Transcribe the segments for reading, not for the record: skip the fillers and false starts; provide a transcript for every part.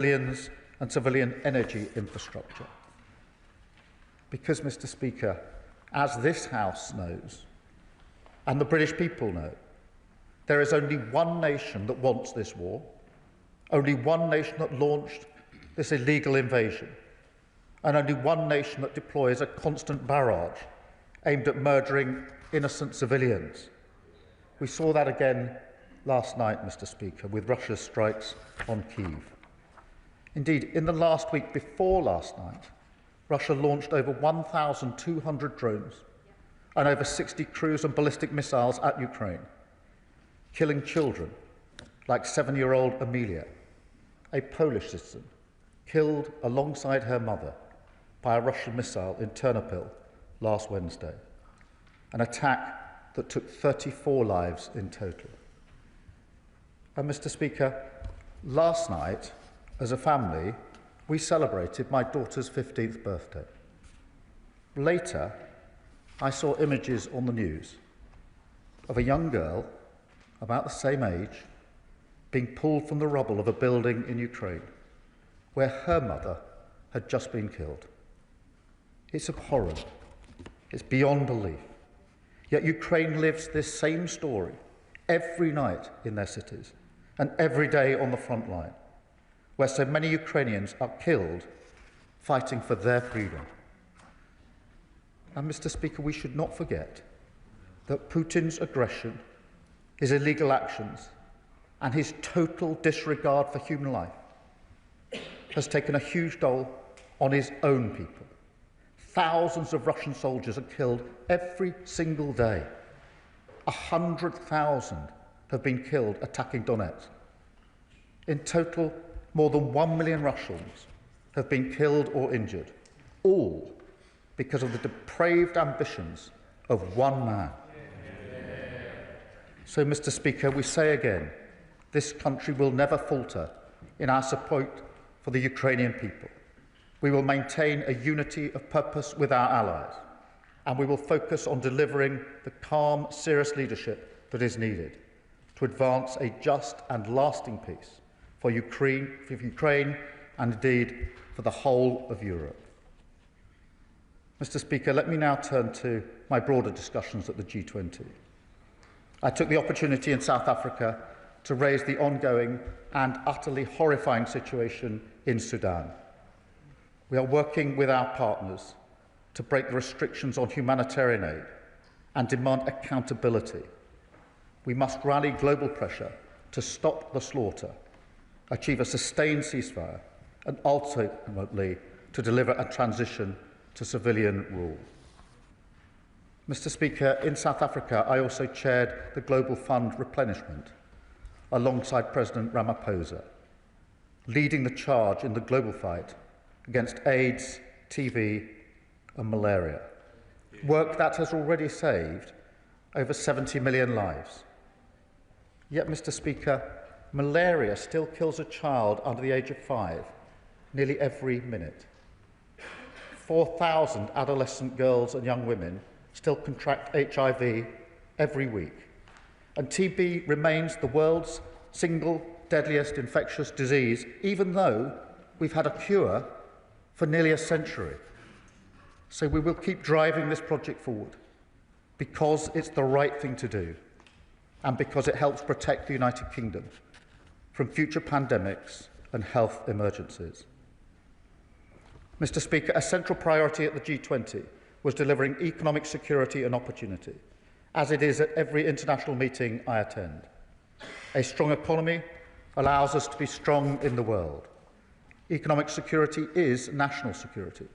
civilians and civilian energy infrastructure. Because, Mr. Speaker, as this House knows, and the British people know, there is only one nation that wants this war, only one nation that launched this illegal invasion, and only one nation that deploys a constant barrage aimed at murdering innocent civilians. We saw that again last night, Mr. Speaker, with Russia's strikes on Kyiv. Indeed, in the last week before last night, Russia launched over 1,200 drones and over 60 cruise and ballistic missiles at Ukraine, killing children like 7-year-old Amelia, a Polish citizen, killed alongside her mother by a Russian missile in Ternopil last Wednesday, an attack that took 34 lives in total. And, Mr. Speaker, last night, as a family, we celebrated my daughter's 15th birthday. Later, I saw images on the news of a young girl, about the same age, being pulled from the rubble of a building in Ukraine, where her mother had just been killed. It's abhorrent. It's beyond belief. Yet Ukraine lives this same story every night in their cities and every day on the front line, where so many Ukrainians are killed fighting for their freedom. And, Mr. Speaker, we should not forget that Putin's aggression, his illegal actions, and his total disregard for human life has taken a huge toll on his own people. Thousands of Russian soldiers are killed every single day. 100,000 have been killed attacking Donetsk. In total, more than 1 million Russians have been killed or injured, all because of the depraved ambitions of one man. So, Mr. Speaker, we say again, this country will never falter in our support for the Ukrainian people. We will maintain a unity of purpose with our allies, and we will focus on delivering the calm, serious leadership that is needed to advance a just and lasting peace for Ukraine and indeed for the whole of Europe. Mr. Speaker, let me now turn to my broader discussions at the G20. I took the opportunity in South Africa to raise the ongoing and utterly horrifying situation in Sudan. We are working with our partners to break the restrictions on humanitarian aid and demand accountability. We must rally global pressure to stop the slaughter, achieve a sustained ceasefire, and ultimately to deliver a transition to civilian rule. Mr. Speaker, in South Africa, I also chaired the Global Fund replenishment alongside President Ramaphosa, leading the charge in the global fight against AIDS, TB and malaria, work that has already saved over 70 million lives. Yet, Mr. Speaker, malaria still kills a child under the age of 5 nearly every minute. 4,000 adolescent girls and young women still contract HIV every week. And TB remains the world's single deadliest infectious disease, even though we've had a cure for nearly a century. So we will keep driving this project forward because it's the right thing to do and because it helps protect the United Kingdom from future pandemics and health emergencies. Mr. Speaker, a central priority at the G20 was delivering economic security and opportunity, as it is at every international meeting I attend. A strong economy allows us to be strong in the world. Economic security is national security.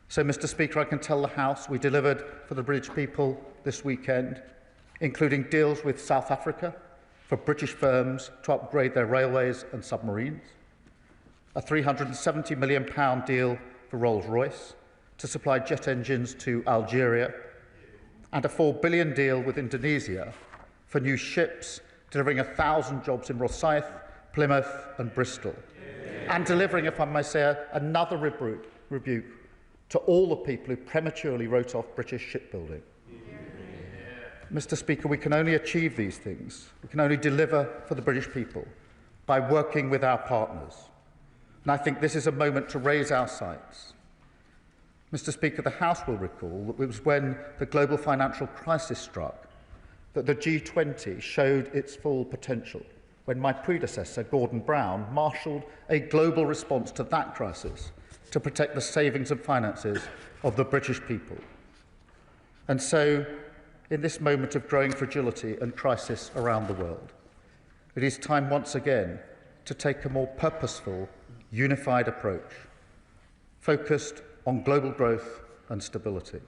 So, Mr. Speaker, I can tell the House we delivered for the British people this weekend, including deals with South Africa for British firms to upgrade their railways and submarines, a £370 million deal for Rolls-Royce to supply jet engines to Algeria, and a £4 billion deal with Indonesia for new ships, delivering 1,000 jobs in Rosyth, Plymouth and Bristol, and delivering, if I may say, another rebuke to all the people who prematurely wrote off British shipbuilding. Mr. Speaker, we can only achieve these things, we can only deliver for the British people by working with our partners. And I think this is a moment to raise our sights. Mr. Speaker, the House will recall that it was when the global financial crisis struck that the G20 showed its full potential, when my predecessor, Gordon Brown, marshalled a global response to that crisis to protect the savings and finances of the British people. And so, in this moment of growing fragility and crisis around the world, it is time once again to take a more purposeful, unified approach, focused on global growth and stability.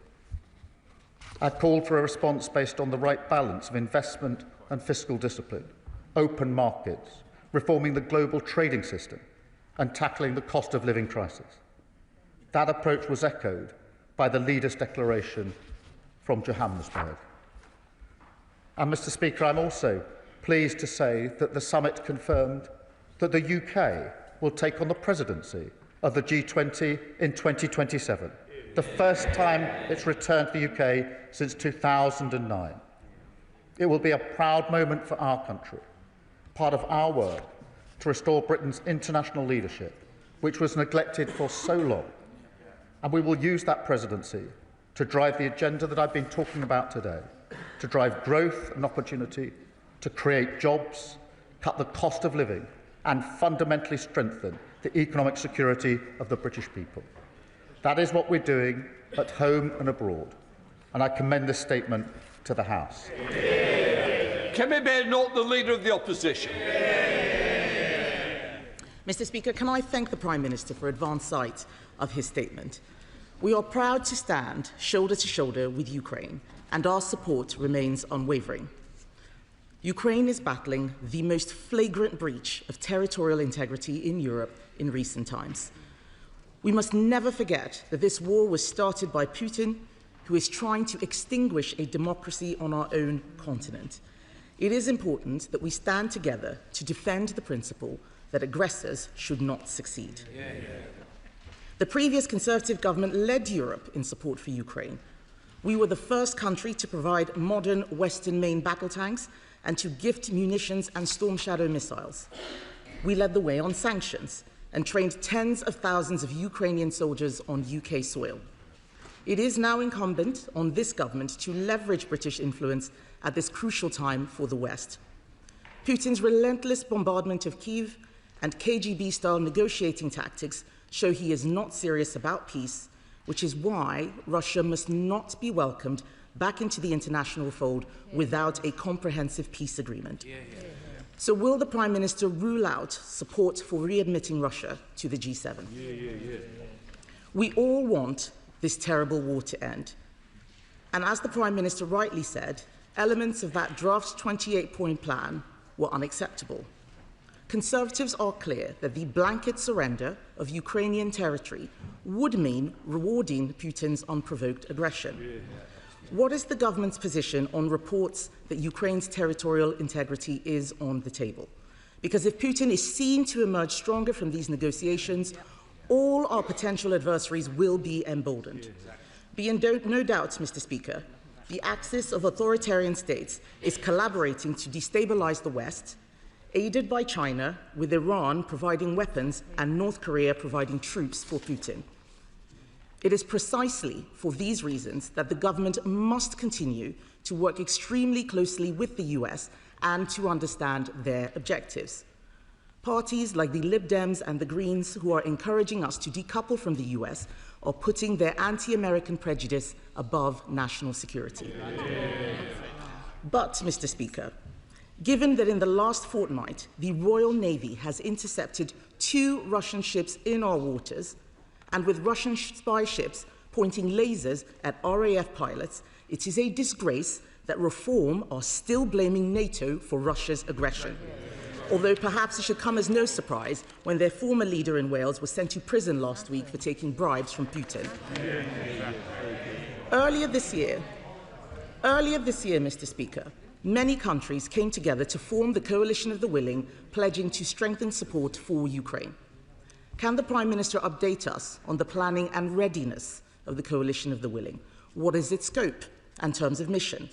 I've called for a response based on the right balance of investment and fiscal discipline, open markets, reforming the global trading system, and tackling the cost of living crisis. That approach was echoed by the leaders' declaration from Johannesburg. And, Mr. Speaker, I'm also pleased to say that the summit confirmed that the UK will take on the presidency of the G20 in 2027, the first time it's returned to the UK since 2009. It will be a proud moment for our country, part of our work to restore Britain's international leadership, which was neglected for so long. And we will use that presidency to drive the agenda that I've been talking about today, to drive growth and opportunity, to create jobs, cut the cost of living, and fundamentally strengthen the economic security of the British people. That is what we're doing at home and abroad, and I commend this statement to the House. Can we bear note the Leader of the Opposition? Mr. Speaker, can I thank the Prime Minister for advance sight of his statement? We are proud to stand shoulder to shoulder with Ukraine, and our support remains unwavering. Ukraine is battling the most flagrant breach of territorial integrity in Europe in recent times. We must never forget that this war was started by Putin, who is trying to extinguish a democracy on our own continent. It is important that we stand together to defend the principle that aggressors should not succeed. The previous Conservative government led Europe in support for Ukraine. We were the first country to provide modern Western main battle tanks and to gift munitions and Storm Shadow missiles. We led the way on sanctions and trained tens of thousands of Ukrainian soldiers on UK soil. It is now incumbent on this government to leverage British influence at this crucial time for the West. Putin's relentless bombardment of Kyiv and KGB-style negotiating tactics show he is not serious about peace, which is why Russia must not be welcomed back into the international fold without a comprehensive peace agreement. So will the Prime Minister rule out support for readmitting Russia to the G7? We all want this terrible war to end. And as the Prime Minister rightly said, elements of that draft 28-point plan were unacceptable. Conservatives are clear that the blanket surrender of Ukrainian territory would mean rewarding Putin's unprovoked aggression. What is the government's position on reports that Ukraine's territorial integrity is on the table? Because if Putin is seen to emerge stronger from these negotiations, all our potential adversaries will be emboldened. Be in no doubt, Mr. Speaker, the axis of authoritarian states is collaborating to destabilize the West, aided by China, with Iran providing weapons and North Korea providing troops for Putin. It is precisely for these reasons that the government must continue to work extremely closely with the US and to understand their objectives. Parties like the Lib Dems and the Greens, who are encouraging us to decouple from the US, are putting their anti-American prejudice above national security. But, Mr. Speaker, given that in the last fortnight the Royal Navy has intercepted 2 Russian ships in our waters, and with Russian spy ships pointing lasers at RAF pilots, it is a disgrace that Reform are still blaming NATO for Russia's aggression. Although perhaps it should come as no surprise when their former leader in Wales was sent to prison last week for taking bribes from Putin. Earlier this year, Mr. Speaker, many countries came together to form the Coalition of the Willing, pledging to strengthen support for Ukraine. Can the Prime Minister update us on the planning and readiness of the Coalition of the Willing? What is its scope and terms of mission?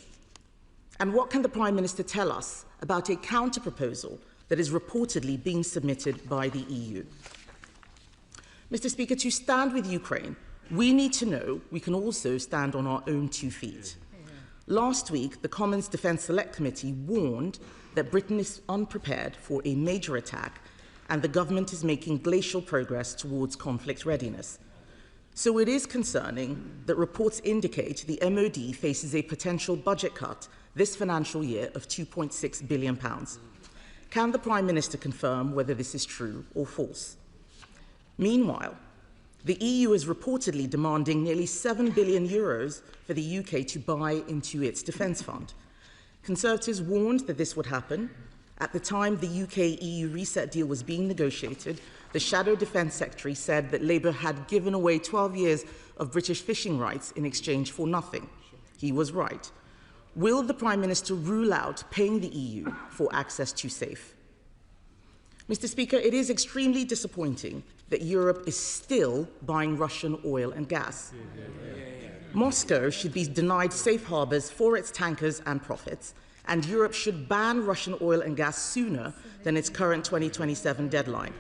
And what can the Prime Minister tell us about a counter-proposal that is reportedly being submitted by the EU? Mr. Speaker, to stand with Ukraine, we need to know we can also stand on our own 2 feet. Last week, the Commons Defence Select Committee warned that Britain is unprepared for a major attack and the government is making glacial progress towards conflict readiness. So it is concerning that reports indicate the MOD faces a potential budget cut this financial year of £2.6 billion. Can the Prime Minister confirm whether this is true or false? Meanwhile, the EU is reportedly demanding nearly €7 billion for the UK to buy into its defence fund. Conservatives warned that this would happen. At the time the UK-EU reset deal was being negotiated, the Shadow Defence Secretary said that Labour had given away 12 years of British fishing rights in exchange for nothing. He was right. Will the Prime Minister rule out paying the EU for access to SAFE? Mr. Speaker, it is extremely disappointing that Europe is still buying Russian oil and gas. Moscow should be denied safe harbours for its tankers and profits, and Europe should ban Russian oil and gas sooner than its current 2027 deadline.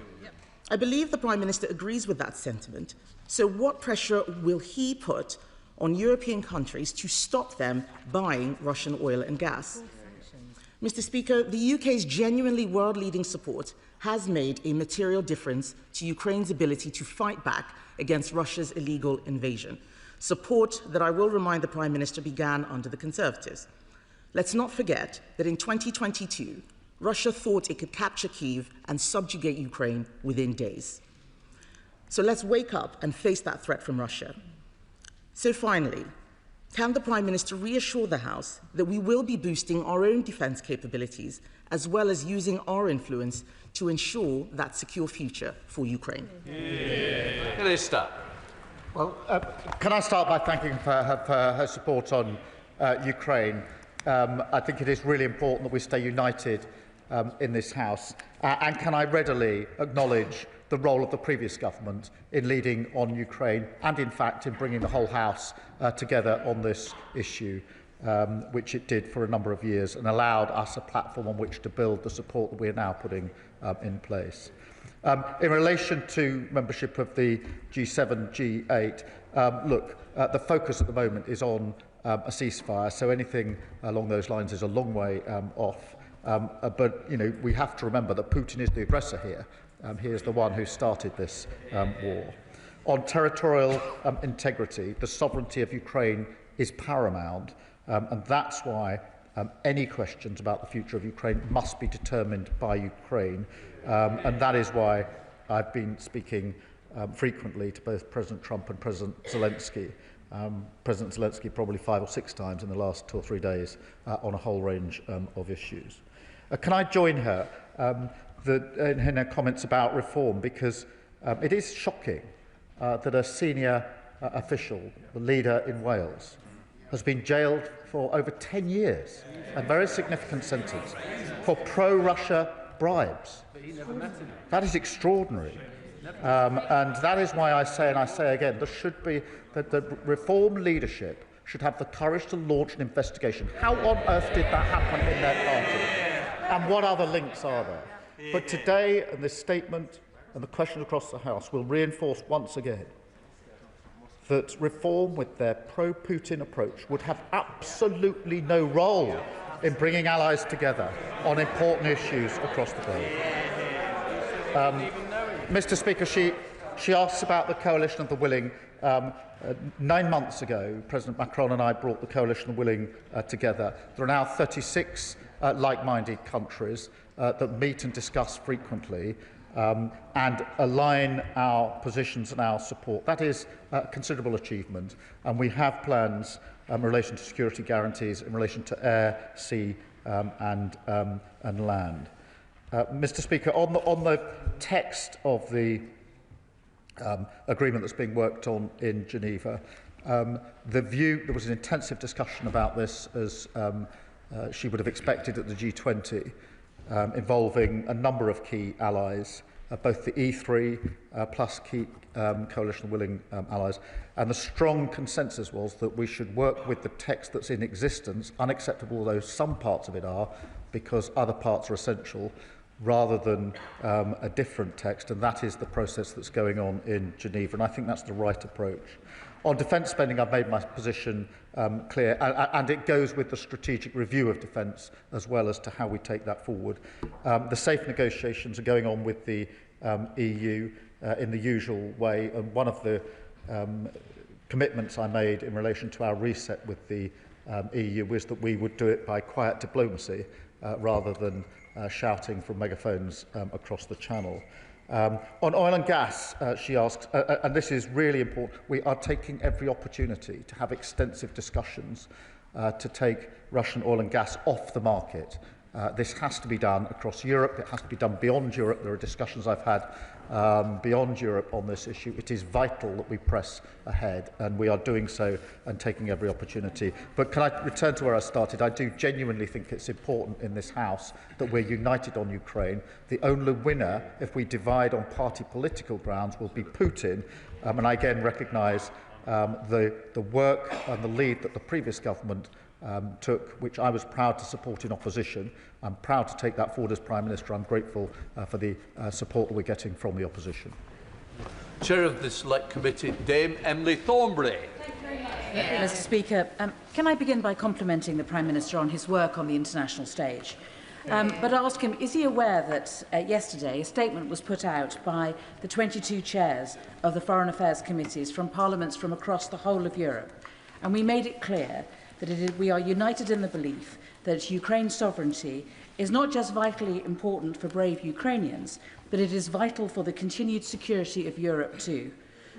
I believe the Prime Minister agrees with that sentiment. So what pressure will he put on European countries to stop them buying Russian oil and gas? Mr. Speaker, the UK's genuinely world-leading support has made a material difference to Ukraine's ability to fight back against Russia's illegal invasion. Support that I will remind the Prime Minister began under the Conservatives. Let's not forget that in 2022, Russia thought it could capture Kyiv and subjugate Ukraine within days. So let's wake up and face that threat from Russia. So finally, can the Prime Minister reassure the House that we will be boosting our own defence capabilities as well as using our influence to ensure that secure future for Ukraine? Minister. Well, can I start by thanking her for her support on Ukraine? I think it is really important that we stay united in this House. And can I readily acknowledge the role of the previous government in leading on Ukraine and, in fact, in bringing the whole House together on this issue, which it did for a number of years and allowed us a platform on which to build the support that we are now putting in place. In relation to membership of the G7, G8, look, the focus at the moment is on a ceasefire, so anything along those lines is a long way off. But you know, we have to remember that Putin is the aggressor here. He is the one who started this war. On territorial integrity, the sovereignty of Ukraine is paramount, and that's why any questions about the future of Ukraine must be determined by Ukraine. And that is why I've been speaking frequently to both President Trump and President Zelensky. President Zelensky probably 5 or 6 times in the last 2 or 3 days on a whole range of issues. Can I join her in her comments about reform? Because it is shocking that a senior official, the leader in Wales, has been jailed for over 10 years, a very significant sentence, for pro-Russia bribes. That is extraordinary. And that is why I say, and I say again, there should be that the reform leadership should have the courage to launch an investigation. How on earth did that happen in their party? And what other links are there? But today, and this statement and the question across the House will reinforce once again that reform with their pro-Putin approach would have absolutely no role in bringing allies together on important issues across the globe. Mr. Speaker, she asks about the coalition of the willing. 9 months ago, President Macron and I brought the coalition of the willing together. There are now 36 like-minded countries that meet and discuss frequently and align our positions and our support. That is a considerable achievement, and we have plans in relation to security guarantees, in relation to air, sea and land. Mr. Speaker, on the text of the agreement that's being worked on in Geneva, there was an intensive discussion about this, as she would have expected at the G20, involving a number of key allies, both the E3 plus key coalition of willing allies, and the strong consensus was that we should work with the text that's in existence, unacceptable though some parts of it are, because other parts are essential, rather than a different text, and that is the process that's going on in Geneva, and I think that's the right approach. On defence spending, I've made my position clear, and it goes with the strategic review of defence as well as to how we take that forward. The safe negotiations are going on with the EU in the usual way, and one of the commitments I made in relation to our reset with the EU was that we would do it by quiet diplomacy rather than shouting from megaphones across the channel. On oil and gas, she asks, and this is really important, we are taking every opportunity to have extensive discussions to take Russian oil and gas off the market. This has to be done across Europe, it has to be done beyond Europe. There are discussions I've had beyond Europe on this issue. It is vital that we press ahead, and we are doing so and taking every opportunity. But can I return to where I started? I do genuinely think it's important in this House that we're united on Ukraine. The only winner, if we divide on party political grounds, will be Putin. And I again recognise the work and the lead that the previous government took, which I was proud to support in opposition. I'm proud to take that forward as Prime Minister. I'm grateful for the support that we're getting from the opposition. Chair of the Select Committee, Dame Emily Thornbury. Mr. Speaker, can I begin by complimenting the Prime Minister on his work on the international stage? But ask him, is he aware that yesterday a statement was put out by the 22 chairs of the Foreign Affairs Committees from parliaments from across the whole of Europe, and we made it clear that we are united in the belief that Ukraine's sovereignty is not just vitally important for brave Ukrainians, but it is vital for the continued security of Europe too.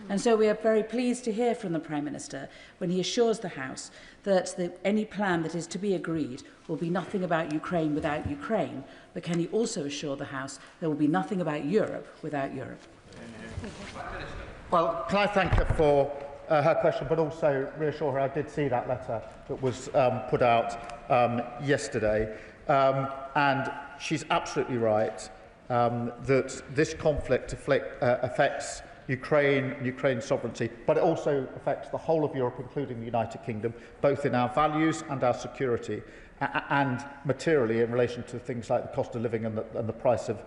And so we are very pleased to hear from the Prime Minister when he assures the House that any plan that is to be agreed will be nothing about Ukraine without Ukraine, but can he also assure the House there will be nothing about Europe without Europe? Well, can I thank her for her question, but also reassure her I did see that letter that was put out yesterday. And she's absolutely right that this conflict affects Ukraine's sovereignty, but it also affects the whole of Europe, including the United Kingdom, both in our values and our security, and materially in relation to things like the cost of living and the price of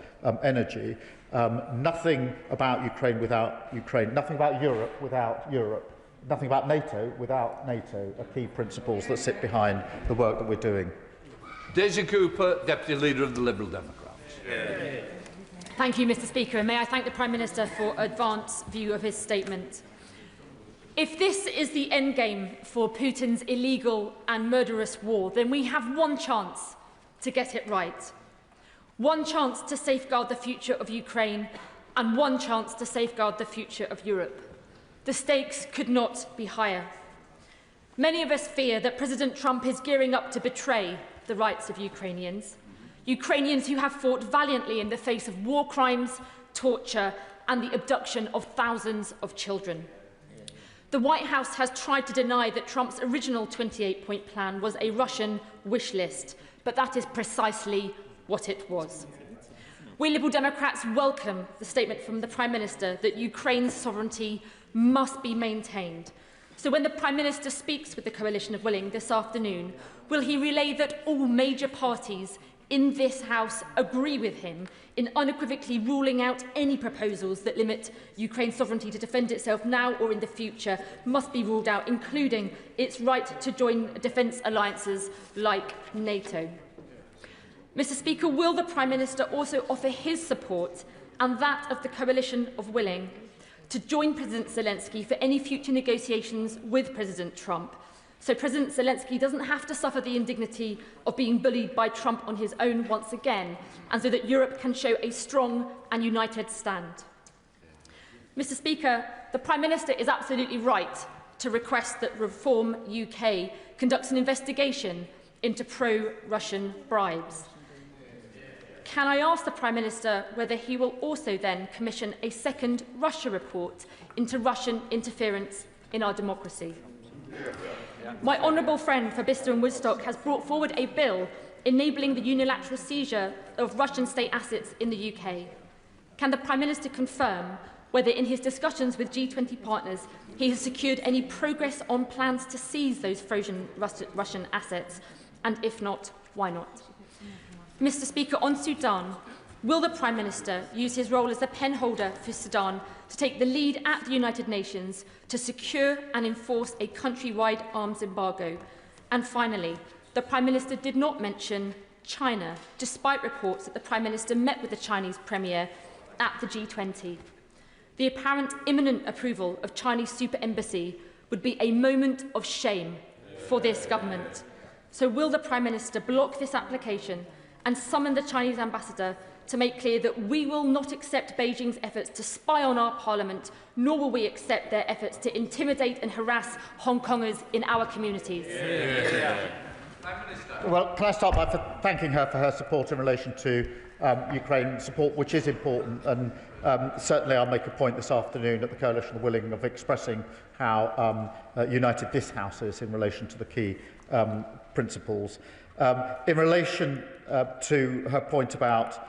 energy. Nothing about Ukraine without Ukraine, nothing about Europe without Europe, nothing about NATO without NATO are key principles that sit behind the work that we're doing. Daisy Cooper, Deputy Leader of the Liberal Democrats. Thank you, Mr. Speaker, and may I thank the Prime Minister for advance view of his statement. If this is the endgame for Putin's illegal and murderous war, then we have one chance to get it right. One chance to safeguard the future of Ukraine and one chance to safeguard the future of Europe. The stakes could not be higher. Many of us fear that President Trump is gearing up to betray the rights of Ukrainians. Ukrainians who have fought valiantly in the face of war crimes, torture and the abduction of thousands of children. The White House has tried to deny that Trump's original 28-point plan was a Russian wish list, but that is precisely what it was. We Liberal Democrats welcome the statement from the Prime Minister that Ukraine's sovereignty must be maintained. So when the Prime Minister speaks with the Coalition of Willing this afternoon, will he relay that all major parties in this House agree with him in unequivocally ruling out any proposals that limit Ukraine's sovereignty to defend itself now or in the future must be ruled out, including its right to join defence alliances like NATO? Mr. Speaker, will the Prime Minister also offer his support and that of the Coalition of Willing to join President Zelensky for any future negotiations with President Trump, so President Zelensky doesn't have to suffer the indignity of being bullied by Trump on his own once again, and so that Europe can show a strong and united stand? Mr. Speaker, the Prime Minister is absolutely right to request that Reform UK conducts an investigation into pro-Russian bribes. Can I ask the Prime Minister whether he will also then commission a second Russia report into Russian interference in our democracy? My honourable friend for Bicester and Woodstock has brought forward a bill enabling the unilateral seizure of Russian state assets in the UK. Can the Prime Minister confirm whether in his discussions with G20 partners he has secured any progress on plans to seize those frozen Russian assets, and if not, why not? Mr. Speaker, on Sudan, Will the Prime Minister use his role as the penholder for Sudan to take the lead at the United Nations to secure and enforce a countrywide arms embargo? And finally, the Prime Minister did not mention China, despite reports that the Prime Minister met with the Chinese Premier at the G20. The apparent imminent approval of Chinese super embassy would be a moment of shame for this government. So will the Prime Minister block this application and summon the Chinese ambassador to make clear that we will not accept Beijing's efforts to spy on our parliament, nor will we accept their efforts to intimidate and harass Hong Kongers in our communities? Well, can I start by thanking her for her support in relation to Ukraine support, which is important, and certainly I'll make a point this afternoon at the Coalition of Willing of expressing how united this House is in relation to the key principles. In relation to her point about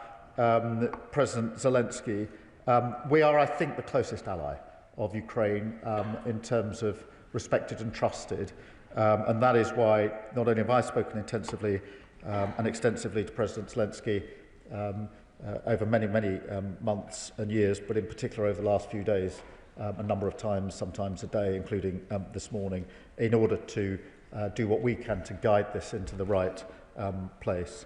President Zelensky, we are, I think, the closest ally of Ukraine in terms of respected and trusted, and that is why not only have I spoken intensively and extensively to President Zelensky over many months and years, but in particular over the last few days, a number of times, sometimes a day, including this morning, in order to do what we can to guide this into the right place.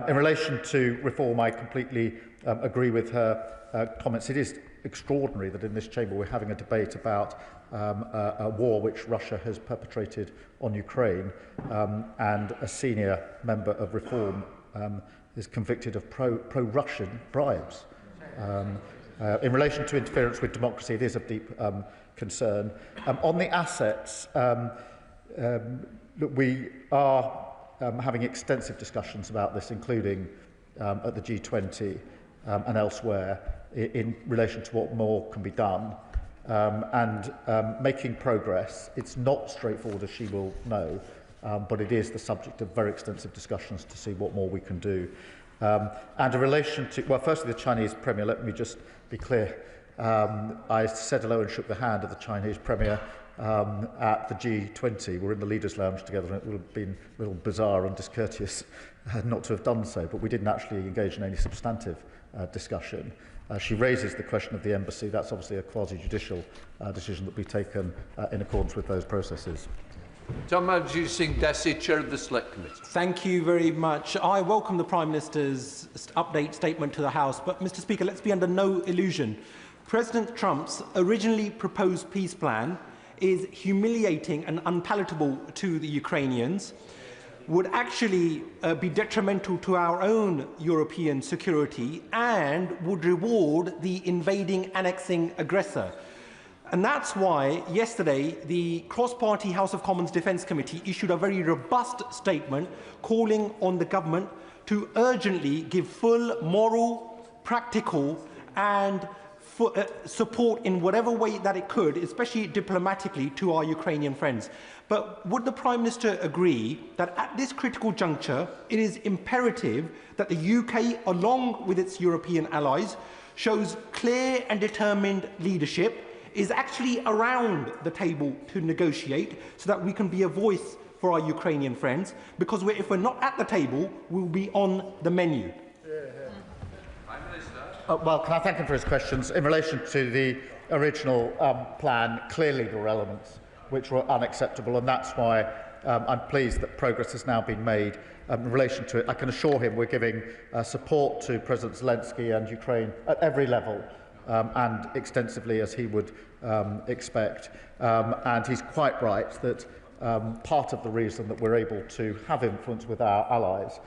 In relation to reform, I completely agree with her comments. It is extraordinary that in this chamber we're having a debate about a war which Russia has perpetrated on Ukraine, and a senior member of Reform is convicted of pro-Russian bribes. In relation to interference with democracy, it is of deep concern. On the assets, look, we are having extensive discussions about this, including at the G20 and elsewhere, in relation to what more can be done, and making progress. It's not straightforward, as she will know, but it is the subject of very extensive discussions to see what more we can do. And in relation to, well, firstly, the Chinese Premier, let me just be clear. I said hello and shook the hand of the Chinese Premier at the G20. We're in the Leaders' Lounge together, and it would have been a little bizarre and discourteous not to have done so, but we didn't actually engage in any substantive discussion. She raises the question of the embassy. That's obviously a quasi-judicial decision that will be taken in accordance with those processes. Starmer G20, Chair of the Select Committee. Thank you very much. I welcome the Prime Minister's update statement to the House, but Mr. Speaker, let's be under no illusion. President Trump's originally proposed peace plan is humiliating and unpalatable to the Ukrainians, would actually be detrimental to our own European security, and would reward the invading, annexing aggressor. And that's why yesterday the cross-party House of Commons Defence Committee issued a very robust statement calling on the government to urgently give full moral, practical and support in whatever way that it could, especially diplomatically, to our Ukrainian friends. But would the Prime Minister agree that at this critical juncture, it is imperative that the UK, along with its European allies, shows clear and determined leadership, is actually around the table to negotiate so that we can be a voice for our Ukrainian friends, because if we're not at the table, we'll be on the menu. Well, can I thank him for his questions? In relation to the original plan, clearly there were elements which were unacceptable, and that's why I'm pleased that progress has now been made in relation to it. I can assure him we're giving support to President Zelensky and Ukraine at every level, and extensively, as he would expect. And he's quite right that part of the reason that we're able to have influence with our allies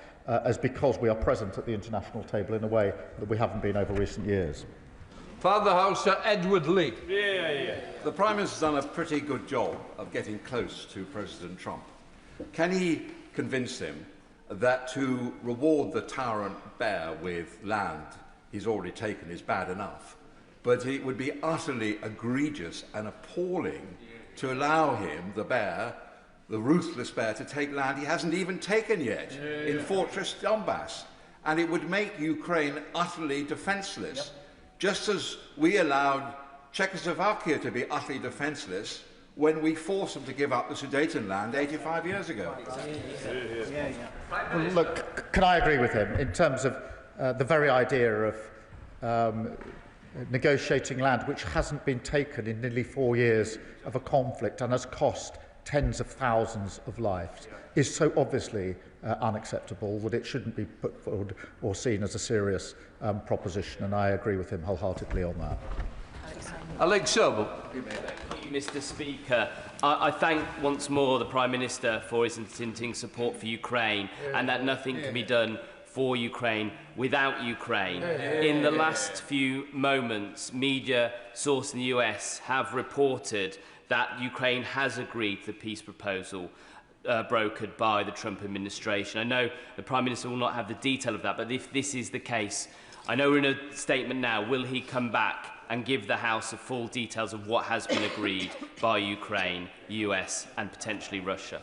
is because we are present at the international table in a way that we haven't been over recent years. Father House, Edward Lee. The Prime Minister's done a pretty good job of getting close to President Trump. Can he convince him that to reward the tyrant bear with land he's already taken is bad enough, but it would be utterly egregious and appalling to allow him, the bear, the ruthless bear, to take land he hasn't even taken yet in Fortress Donbass? And it would make Ukraine utterly defenceless, just as we allowed Czechoslovakia to be utterly defenceless when we forced them to give up the Sudeten land 85 years ago. Well, look, can I agree with him in terms of the very idea of negotiating land which hasn't been taken in nearly 4 years of a conflict and has cost tens of thousands of lives is so obviously unacceptable that it shouldn't be put forward or seen as a serious proposition, and I agree with him wholeheartedly on that. Alex Showbiz. Thank you, Mr. Speaker. I thank once more the Prime Minister for his untinting support for Ukraine and that nothing can be done for Ukraine without Ukraine. In the last few moments, media sourced in the US have reported that Ukraine has agreed to the peace proposal brokered by the Trump administration. I know the Prime Minister will not have the detail of that, but if this is the case, I know we're in a statement now, will he come back and give the House the full details of what has been agreed by Ukraine, US and potentially Russia?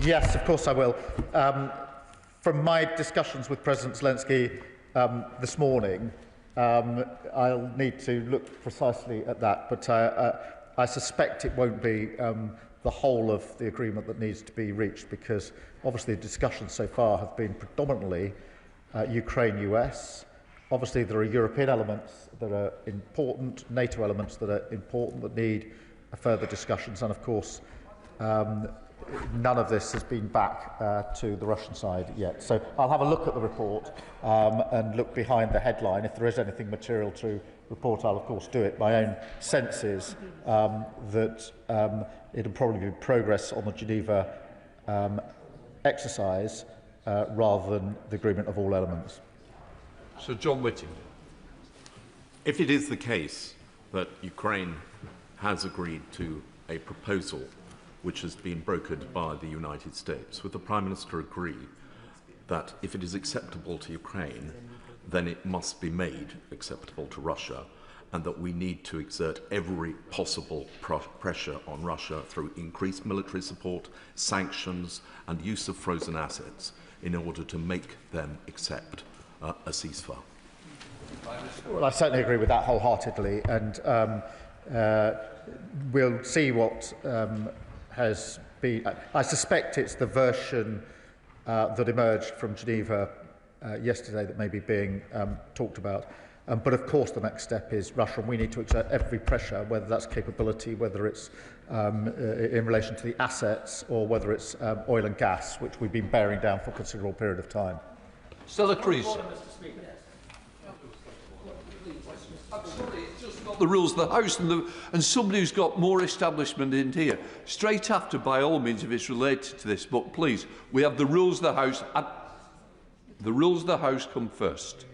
Yes, of course I will. From my discussions with President Zelensky this morning, I'll need to look precisely at that, but I suspect it won't be the whole of the agreement that needs to be reached, because obviously the discussions so far have been predominantly Ukraine-US. Obviously there are European elements that are important, NATO elements that are important that need further discussions, and of course none of this has been back to the Russian side yet. So I'll have a look at the report and look behind the headline. If there is anything material to report, I'll of course do it. My own sense is that it'll probably be progress on the Geneva exercise rather than the agreement of all elements. Sir John Whitting. If it is the case that Ukraine has agreed to a proposal which has been brokered by the United States, would the Prime Minister agree that if it is acceptable to Ukraine, then it must be made acceptable to Russia, and that we need to exert every possible pressure on Russia through increased military support, sanctions and use of frozen assets in order to make them accept a ceasefire? Well, I certainly agree with that wholeheartedly, and we'll see what has been. I suspect it's the version that emerged from Geneva yesterday that may be being talked about. But of course the next step is Russia, and we need to exert every pressure, whether that's capability, whether it's in relation to the assets, or whether it's oil and gas, which we've been bearing down for a considerable period of time. Stella Crease. I'm sorry, it's just not the rules of the House, and somebody who's got more establishment in here. Straight after, by all means, if it's related to this, but please, we have the rules of the House, and the rules of the House come first.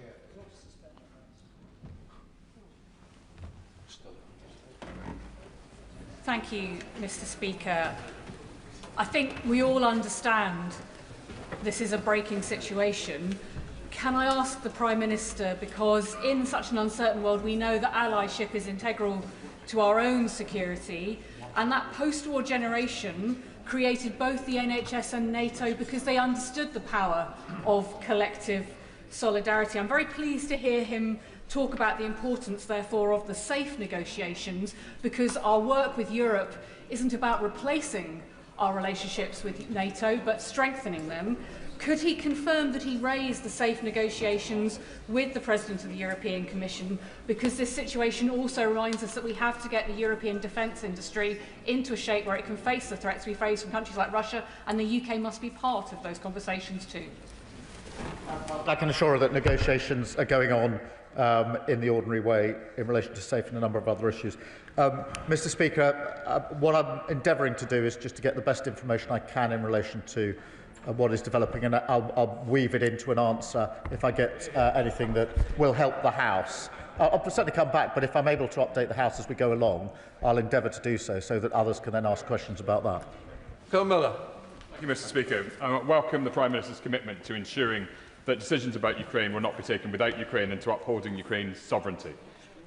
Thank you, Mr. Speaker. I think we all understand this is a breaking situation. Can I ask the Prime Minister, because in such an uncertain world we know that allyship is integral to our own security, and that post-war generation created both the NHS and NATO because they understood the power of collective solidarity. I'm very pleased to hear him talk about the importance, therefore, of the safe negotiations, because our work with Europe isn't about replacing our relationships with NATO, but strengthening them. Could he confirm that he raised the safe negotiations with the President of the European Commission, because this situation also reminds us that we have to get the European defence industry into a shape where it can face the threats we face from countries like Russia, and the UK must be part of those conversations too? I can assure her that negotiations are going on in the ordinary way in relation to SAFE and a number of other issues. Mr. Speaker, what I'm endeavouring to do is just to get the best information I can in relation to what is developing, and I'll weave it into an answer if I get anything that will help the House. I'll certainly come back, but if I'm able to update the House as we go along, I'll endeavour to do so, so that others can then ask questions about that. Colin Miller. Thank you, Mr. Speaker. I welcome the Prime Minister's commitment to ensuring that decisions about Ukraine will not be taken without Ukraine and to upholding Ukraine's sovereignty.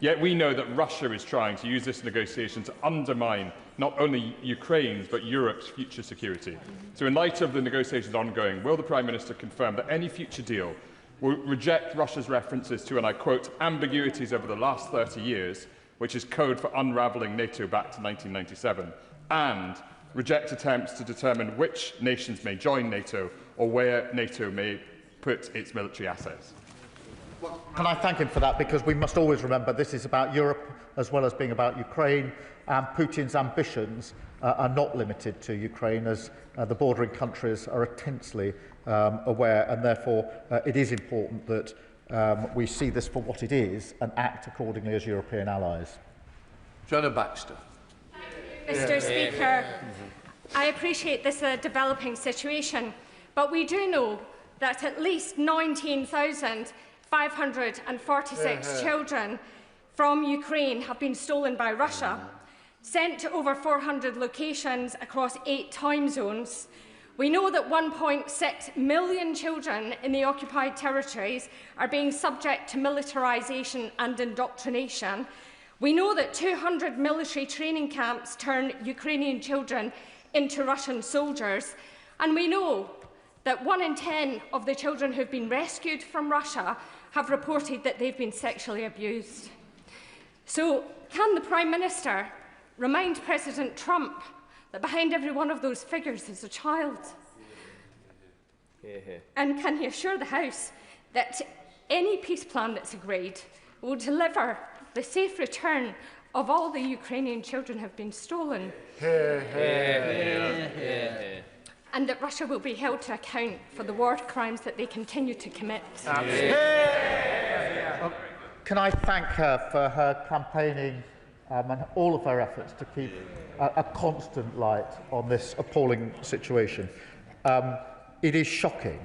Yet we know that Russia is trying to use this negotiation to undermine not only Ukraine's but Europe's future security. So in light of the negotiations ongoing, will the Prime Minister confirm that any future deal will reject Russia's references to, and I quote, ambiguities over the last 30 years, which is code for unravelling NATO back to 1997, and reject attempts to determine which nations may join NATO or where NATO may put its military assets. Can I thank him for that? Because we must always remember this is about Europe as well as being about Ukraine, and Putin's ambitions are not limited to Ukraine, as the bordering countries are intensely aware, and therefore it is important that we see this for what it is and act accordingly as European allies. Joanna Baxter. Mr. Speaker, I appreciate this developing situation, but we do know that at least 19,546 children from Ukraine have been stolen by Russia, sent to over 400 locations across 8 time zones. We know that 1.6 million children in the occupied territories are being subject to militarisation and indoctrination. We know that 200 military training camps turn Ukrainian children into Russian soldiers. And we know that 1 in 10 of the children who have been rescued from Russia have reported that they've been sexually abused. So, can the Prime Minister remind President Trump that behind every one of those figures is a child? And can he assure the House that any peace plan that's agreed will deliver the safe return of all the Ukrainian children who have been stolen? And that Russia will be held to account for the war crimes that they continue to commit? Can I thank her for her campaigning and all of her efforts to keep a constant light on this appalling situation. It is shocking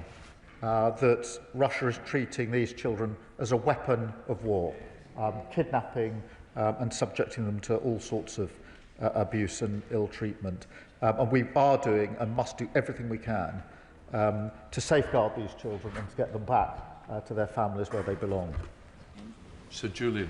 that Russia is treating these children as a weapon of war, kidnapping and subjecting them to all sorts of abuse and ill treatment. And we are doing and must do everything we can to safeguard these children and to get them back to their families where they belong. Sir Julian.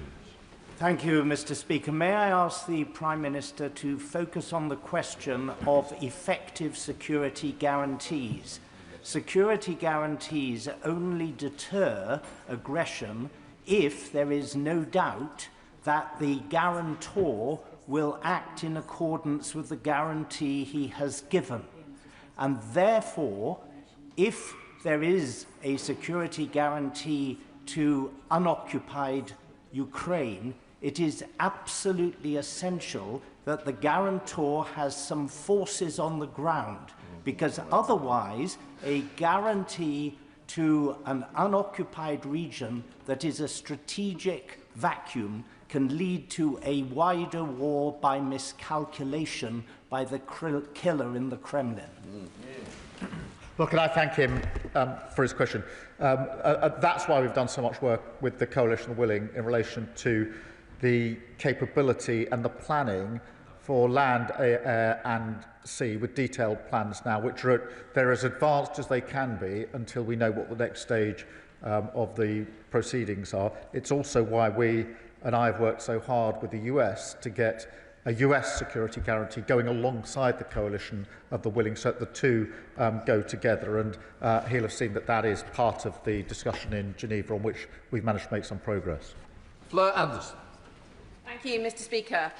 Thank you, Mr. Speaker. May I ask the Prime Minister to focus on the question of effective security guarantees? Security guarantees only deter aggression if there is no doubt that the guarantor will act in accordance with the guarantee he has given. And therefore, if there is a security guarantee to unoccupied Ukraine, it is absolutely essential that the guarantor has some forces on the ground, because otherwise a guarantee to an unoccupied region that is a strategic vacuum can lead to a wider war by miscalculation by the killer in the Kremlin. Well, can I thank him for his question? That's why we've done so much work with the Coalition of Willing in relation to the capability and the planning for land, air and sea, with detailed plans now, which they're as advanced as they can be until we know what the next stage of the proceedings are. It's also why we and I have worked so hard with the US to get a US security guarantee going alongside the coalition of the willing, so that the two go together. And he'll have seen that that is part of the discussion in Geneva, on which we've managed to make some progress. Fleur Anderson. Thank you, Mr. Speaker.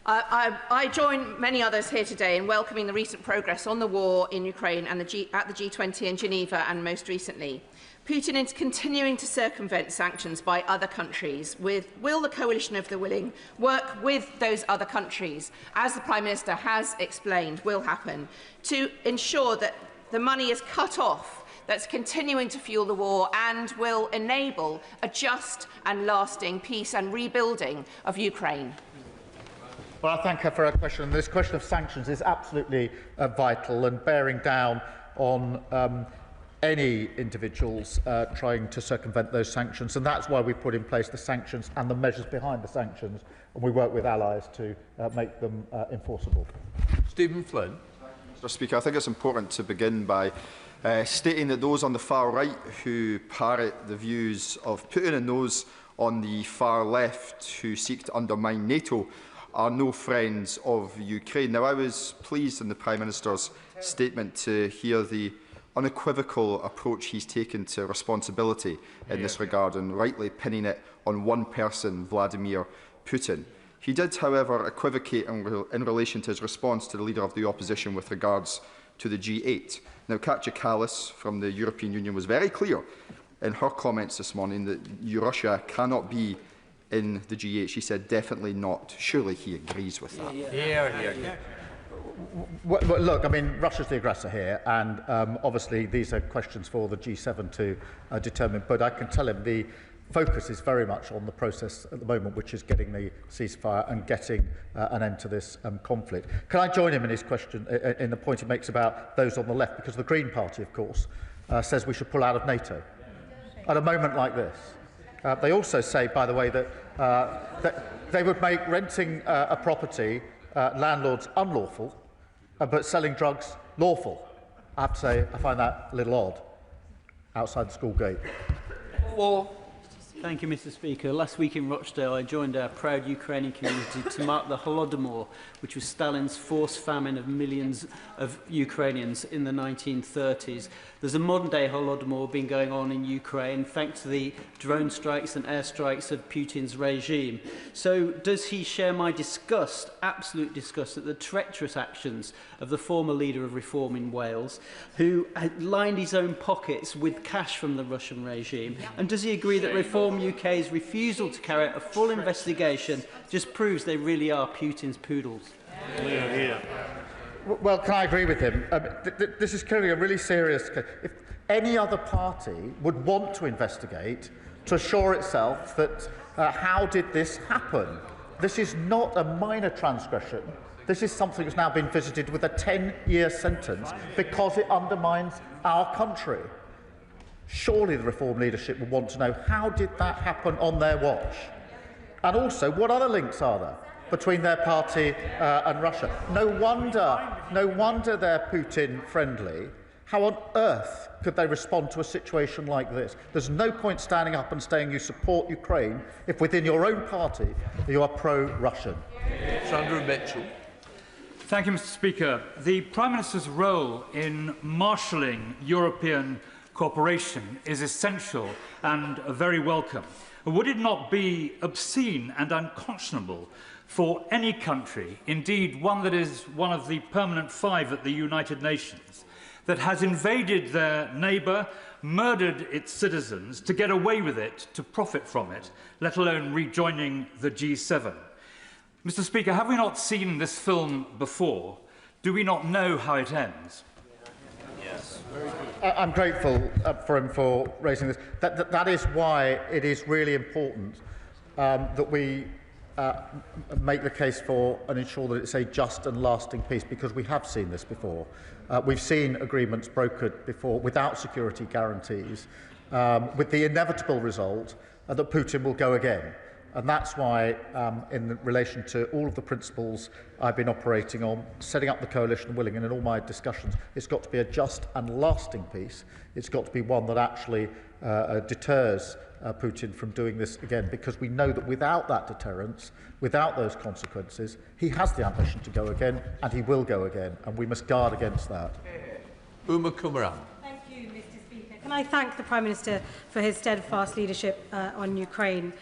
I join many others here today in welcoming the recent progress on the war in Ukraine and at the G20 in Geneva, and most recently. Putin is continuing to circumvent sanctions by other countries. Will the coalition of the willing work with those other countries, as the Prime Minister has explained will happen, to ensure that the money is cut off that's continuing to fuel the war and will enable a just and lasting peace and rebuilding of Ukraine? Well, I thank her for her question. This question of sanctions is absolutely vital, and bearing down on any individuals trying to circumvent those sanctions, and that's why we put in place the sanctions and the measures behind the sanctions, and we work with allies to make them enforceable. Stephen Flynn. Mr. Speaker, I think it's important to begin by stating that those on the far right who parrot the views of Putin and those on the far left who seek to undermine NATO are no friends of Ukraine. Now, I was pleased in the Prime Minister's statement to hear the unequivocal approach he's taken to responsibility in this regard, and rightly pinning it on one person, Vladimir Putin. He did, however, equivocate in relation to his response to the Leader of the Opposition with regards to the G8. Now, Katja Kallas from the European Union was very clear in her comments this morning that Russia cannot be in the G8. She said definitely not. Surely he agrees with that. Well, look, I mean, Russia's the aggressor here, and obviously these are questions for the G7 to determine, but I can tell him the focus is very much on the process at the moment, which is getting the ceasefire and getting an end to this conflict. Can I join him in his question, in the point he makes about those on the left? Because the Green Party, of course, says we should pull out of NATO at a moment like this. They also say, by the way, that they would make renting a property landlords unlawful, but selling drugs lawful. I have to say, I find that a little odd outside the school gate. Thank you, Mr. Speaker. Last week in Rochdale, I joined our proud Ukrainian community to mark the Holodomor, which was Stalin's forced famine of millions of Ukrainians in the 1930s. There's a modern-day Holodomor been going on in Ukraine thanks to the drone strikes and airstrikes of Putin's regime. So does he share my disgust, absolute disgust, at the treacherous actions of the former leader of Reform in Wales, who had lined his own pockets with cash from the Russian regime? And does he agree that Reform UK's refusal to carry out a full investigation just proves they really are Putin's poodles? Well, can I agree with him? This is clearly a really serious case. If any other party would want to investigate to assure itself that how did this happen? This is not a minor transgression. This is something that's now been visited with a 10-year sentence because it undermines our country. Surely the Reform leadership would want to know how did that happen on their watch? And also, what other links are there between their party and Russia? No wonder they're Putin-friendly. How on earth could they respond to a situation like this? There's no point standing up and saying you support Ukraine if within your own party you are pro-Russian. Sandra Mitchell. Thank you, Mr. Speaker. The Prime Minister's role in marshalling European cooperation is essential and very welcome. Would it not be obscene and unconscionable for any country, indeed one that is one of the permanent five at the United Nations, that has invaded their neighbour, murdered its citizens, to get away with it, to profit from it, let alone rejoining the G7? Mr. Speaker, have we not seen this film before? Do we not know how it ends? Yes. I'm grateful for him for raising this. That is why it is really important that we make the case for and ensure that it's a just and lasting peace, because we have seen this before. We've seen agreements brokered before without security guarantees, with the inevitable result that Putin will go again. And that's why, in relation to all of the principles I've been operating on, setting up the coalition willing, and in all my discussions, it's got to be a just and lasting peace. It's got to be one that actually deters Putin from doing this again, because we know that without that deterrence, without those consequences, he has the ambition to go again, and he will go again, and we must guard against that. Uma Kumaran. Thank you, Mr. Speaker. Can I thank the Prime Minister for his steadfast leadership on Ukraine?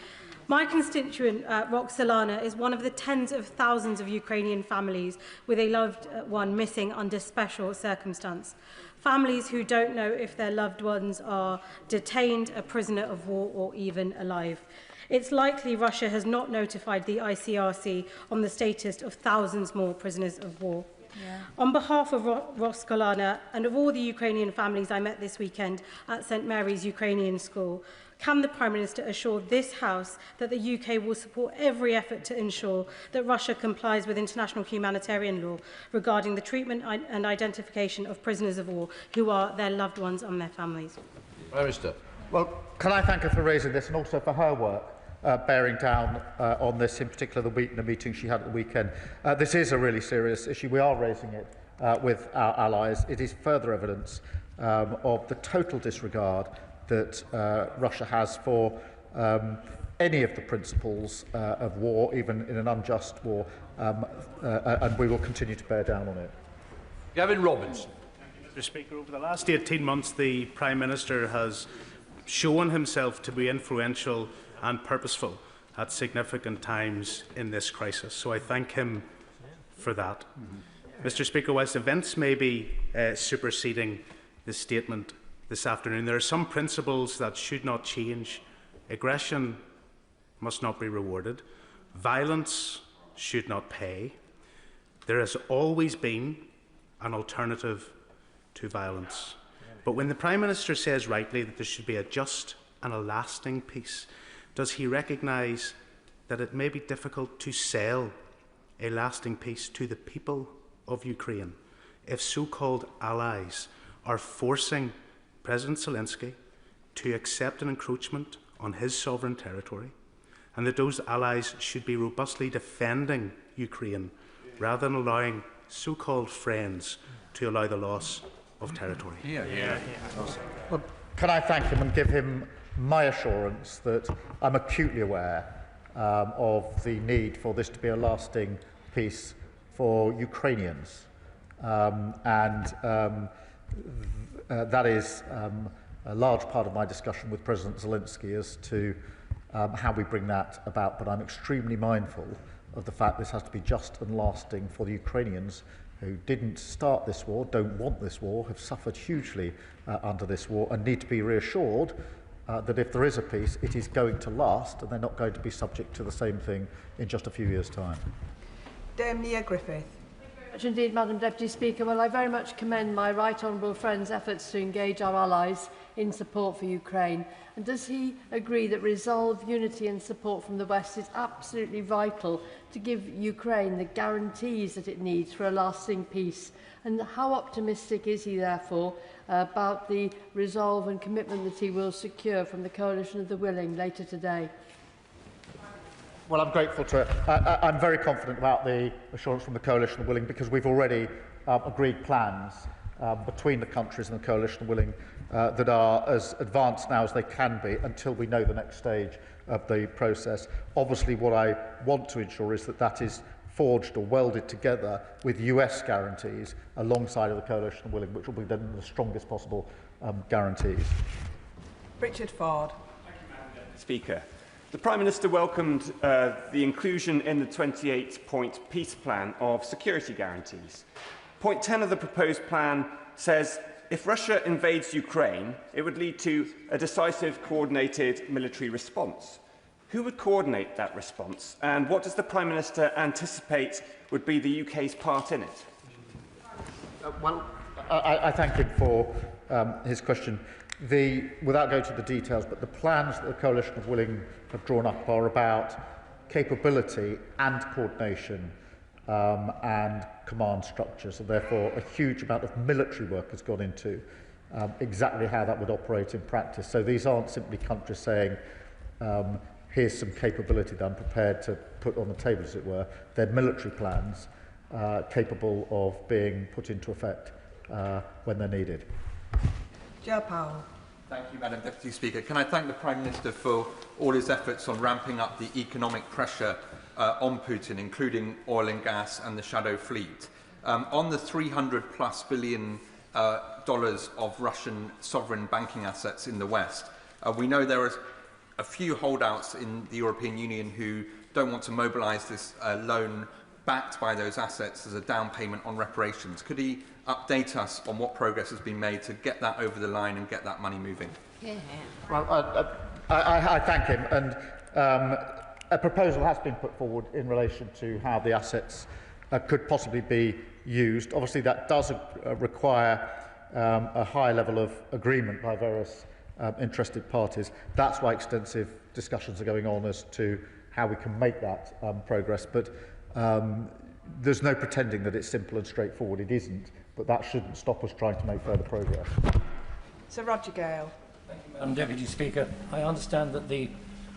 My constituent, Roxolana, is one of the tens of thousands of Ukrainian families with a loved one missing under special circumstance. Families who don't know if their loved ones are detained, a prisoner of war, or even alive. It's likely Russia has not notified the ICRC on the status of thousands more prisoners of war. Yeah. On behalf of Roxolana and of all the Ukrainian families I met this weekend at St Mary's Ukrainian School, can the Prime Minister assure this House that the UK will support every effort to ensure that Russia complies with international humanitarian law regarding the treatment and identification of prisoners of war who are their loved ones and their families? Prime Minister. Well, can I thank her for raising this and also for her work bearing down on this, in particular the meeting she had at the weekend. This is a really serious issue. We are raising it with our allies. It is further evidence of the total disregard that Russia has for any of the principles of war, even in an unjust war, and we will continue to bear down on it. Gavin Robinson. Mr. Speaker, over the last 18 months, the Prime Minister has shown himself to be influential and purposeful at significant times in this crisis, so I thank him for that. Mr. Speaker, whilst events may be superseding the statement this afternoon, there are some principles that should not change. Aggression must not be rewarded. Violence should not pay. There has always been an alternative to violence. But when the Prime Minister says rightly that there should be a just and a lasting peace, does he recognise that it may be difficult to sell a lasting peace to the people of Ukraine if so-called allies are forcing President Zelensky to accept an encroachment on his sovereign territory, and that those allies should be robustly defending Ukraine rather than allowing so-called friends to allow the loss of territory? Well, can I thank him and give him my assurance that I'm acutely aware of the need for this to be a lasting peace for Ukrainians. That is a large part of my discussion with President Zelensky as to how we bring that about. But I'm extremely mindful of the fact this has to be just and lasting for the Ukrainians who didn't start this war, don't want this war, have suffered hugely under this war, and need to be reassured that if there is a peace, it is going to last, and they're not going to be subject to the same thing in just a few years' time. Nia Griffith. Indeed, Madam Deputy Speaker. Well, I very much commend my right honourable friend's efforts to engage our allies in support for Ukraine. And does he agree that resolve, unity and support from the West is absolutely vital to give Ukraine the guarantees that it needs for a lasting peace? And how optimistic is he, therefore, about the resolve and commitment that he will secure from the Coalition of the Willing later today? Well, I'm grateful to I'm very confident about the assurance from the Coalition of Willing, because we've already agreed plans between the countries and the Coalition of Willing that are as advanced now as they can be until we know the next stage of the process. Obviously, what I want to ensure is that that is forged or welded together with US guarantees alongside of the Coalition of Willing, which will be then the strongest possible guarantees. Richard Ford. Thank you, Madam Deputy Speaker. The Prime Minister welcomed the inclusion in the 28-point peace plan of security guarantees. Point 10 of the proposed plan says if Russia invades Ukraine, it would lead to a decisive, coordinated military response. Who would coordinate that response, and what does the Prime Minister anticipate would be the UK's part in it? I thank him for his question. Without going to the details, but the plans that the Coalition of Willing have drawn up are about capability and coordination and command structures, and therefore a huge amount of military work has gone into exactly how that would operate in practice. So these aren't simply countries saying, here's some capability that I'm prepared to put on the table, as it were. They're military plans capable of being put into effect when they're needed. Joe Powell. Thank you, Madam Deputy Speaker. Can I thank the Prime Minister for all his efforts on ramping up the economic pressure on Putin, including oil and gas and the shadow fleet. On the $300+ billion of Russian sovereign banking assets in the West, we know there are a few holdouts in the European Union who don't want to mobilise this loan backed by those assets as a down payment on reparations. Could he update us on what progress has been made to get that over the line and get that money moving? Well, I thank him, and a proposal has been put forward in relation to how the assets could possibly be used. Obviously, that does require a high level of agreement by various interested parties. That's why extensive discussions are going on as to how we can make that progress. But there's no pretending that it's simple and straightforward. It isn't, but that shouldn't stop us trying to make further progress. Sir Roger Gale. Thank you, Madam Deputy Speaker. I understand that the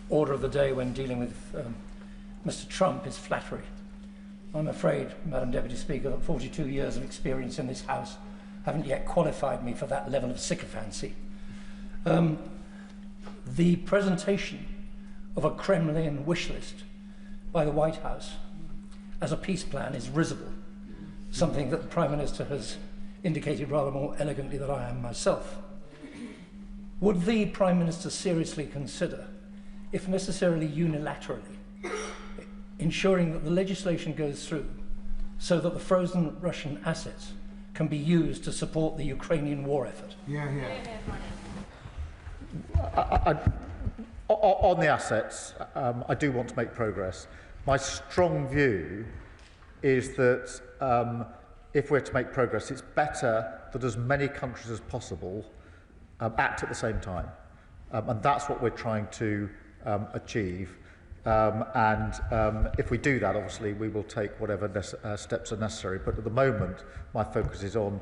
order of the day when dealing with Mr. Trump is flattery. I'm afraid, Madam Deputy Speaker, that 42 years of experience in this House haven't yet qualified me for that level of sycophancy. The presentation of a Kremlin wish list by the White House as a peace plan is risible, something that the Prime Minister has indicated rather more elegantly than I am myself. Would the Prime Minister seriously consider, if necessarily unilaterally, ensuring that the legislation goes through so that the frozen Russian assets can be used to support the Ukrainian war effort? On the assets, I do want to make progress. My strong view is that if we're to make progress, it's better that as many countries as possible act at the same time. And that's what we're trying to achieve. If we do that, obviously, we will take whatever steps are necessary. But at the moment, my focus is on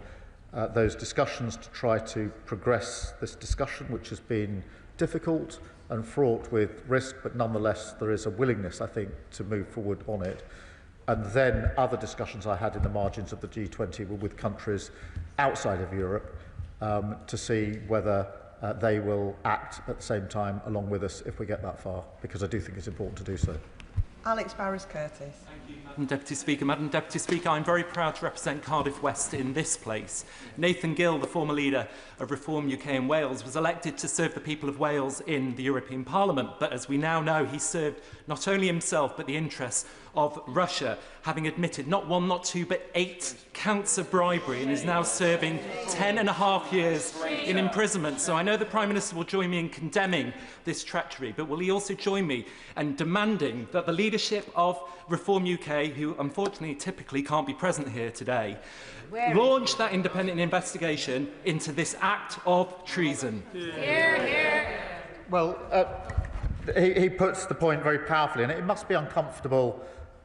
those discussions to try to progress this discussion, which has been difficult and fraught with risk, but nonetheless, there is a willingness, I think, to move forward on it. And then other discussions I had in the margins of the G20 were with countries outside of Europe to see whether they will act at the same time along with us if we get that far, because I do think it's important to do so. Alex Barris-Curtis. Madam Deputy Speaker. Madam Deputy Speaker, I'm very proud to represent Cardiff West in this place. Nathan Gill, the former leader of Reform UK in Wales, was elected to serve the people of Wales in the European Parliament. But as we now know, he served not only himself, but the interests of Russia, having admitted not one, not two, but 8 counts of bribery, and is now serving 10.5 years in imprisonment. So I know the Prime Minister will join me in condemning this treachery, but will he also join me in demanding that the leadership of Reform UK, who unfortunately typically can't be present here today, launch that independent investigation into this act of treason? Well, he puts the point very powerfully, and it must be uncomfortable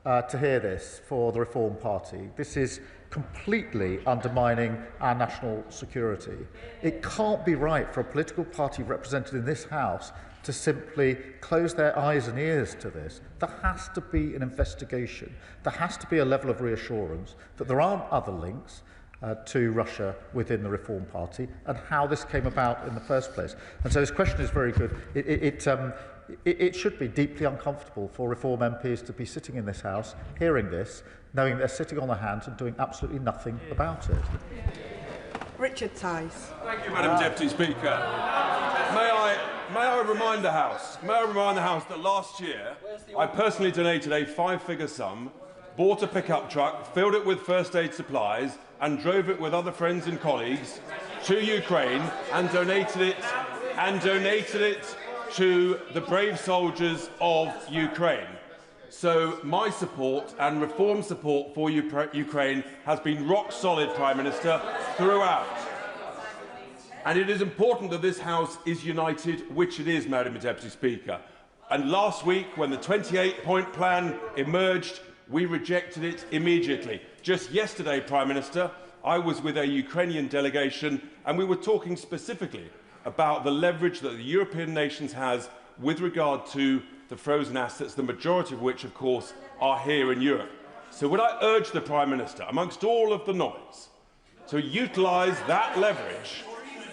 to hear this for the Reform Party. This is completely undermining our national security. It can't be right for a political party represented in this House to simply close their eyes and ears to this. There has to be an investigation. There has to be a level of reassurance that there aren't other links to Russia within the Reform Party and how this came about in the first place. And so this question is very good. It should be deeply uncomfortable for Reform MPs to be sitting in this House, hearing this, knowing they're sitting on their hands and doing absolutely nothing about it. Richard Tice. Thank you, Madam Deputy Speaker. May I remind the House that last year I personally donated a 5-figure sum, bought a pickup truck, filled it with first aid supplies, and drove it with other friends and colleagues to Ukraine and donated it to the brave soldiers of Ukraine. So my support and Reform support for Ukraine has been rock solid, Prime Minister, throughout. And it is important that this House is united, which it is, Madam Deputy Speaker. And last week, when the 28-point plan emerged, we rejected it immediately. Just yesterday, Prime Minister, I was with a Ukrainian delegation, and we were talking specifically about the leverage that the European nations has with regard to the frozen assets, the majority of which, of course, are here in Europe. So would I urge the Prime Minister, amongst all of the noise, to utilise that leverage,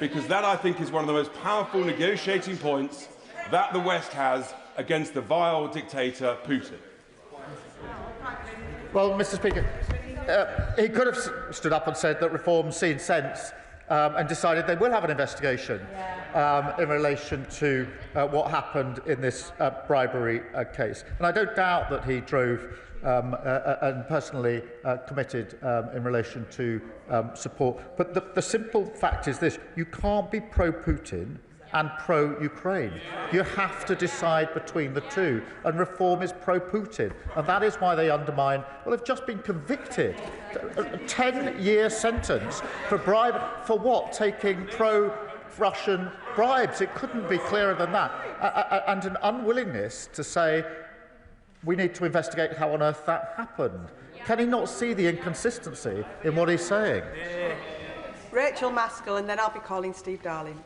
because that, I think, is one of the most powerful negotiating points that the West has against the vile dictator Putin. Well, Mr. Speaker, he could have stood up and said that Reform's seen sense and decided they will have an investigation in relation to what happened in this bribery case. And I don't doubt that he drove and personally committed in relation to support. But the simple fact is this: you can't be pro-Putin and pro-Ukraine. You have to decide between the two, and Reform is pro-Putin, and that is why they undermine. Well, they've just been convicted, a 10-year sentence for bribe for what? Taking pro-Russian bribes. It couldn't be clearer than that, and an unwillingness to say we need to investigate how on earth that happened. Can he not see the inconsistency in what he's saying? Rachel Maskell, and then I'll be calling Steve Darling.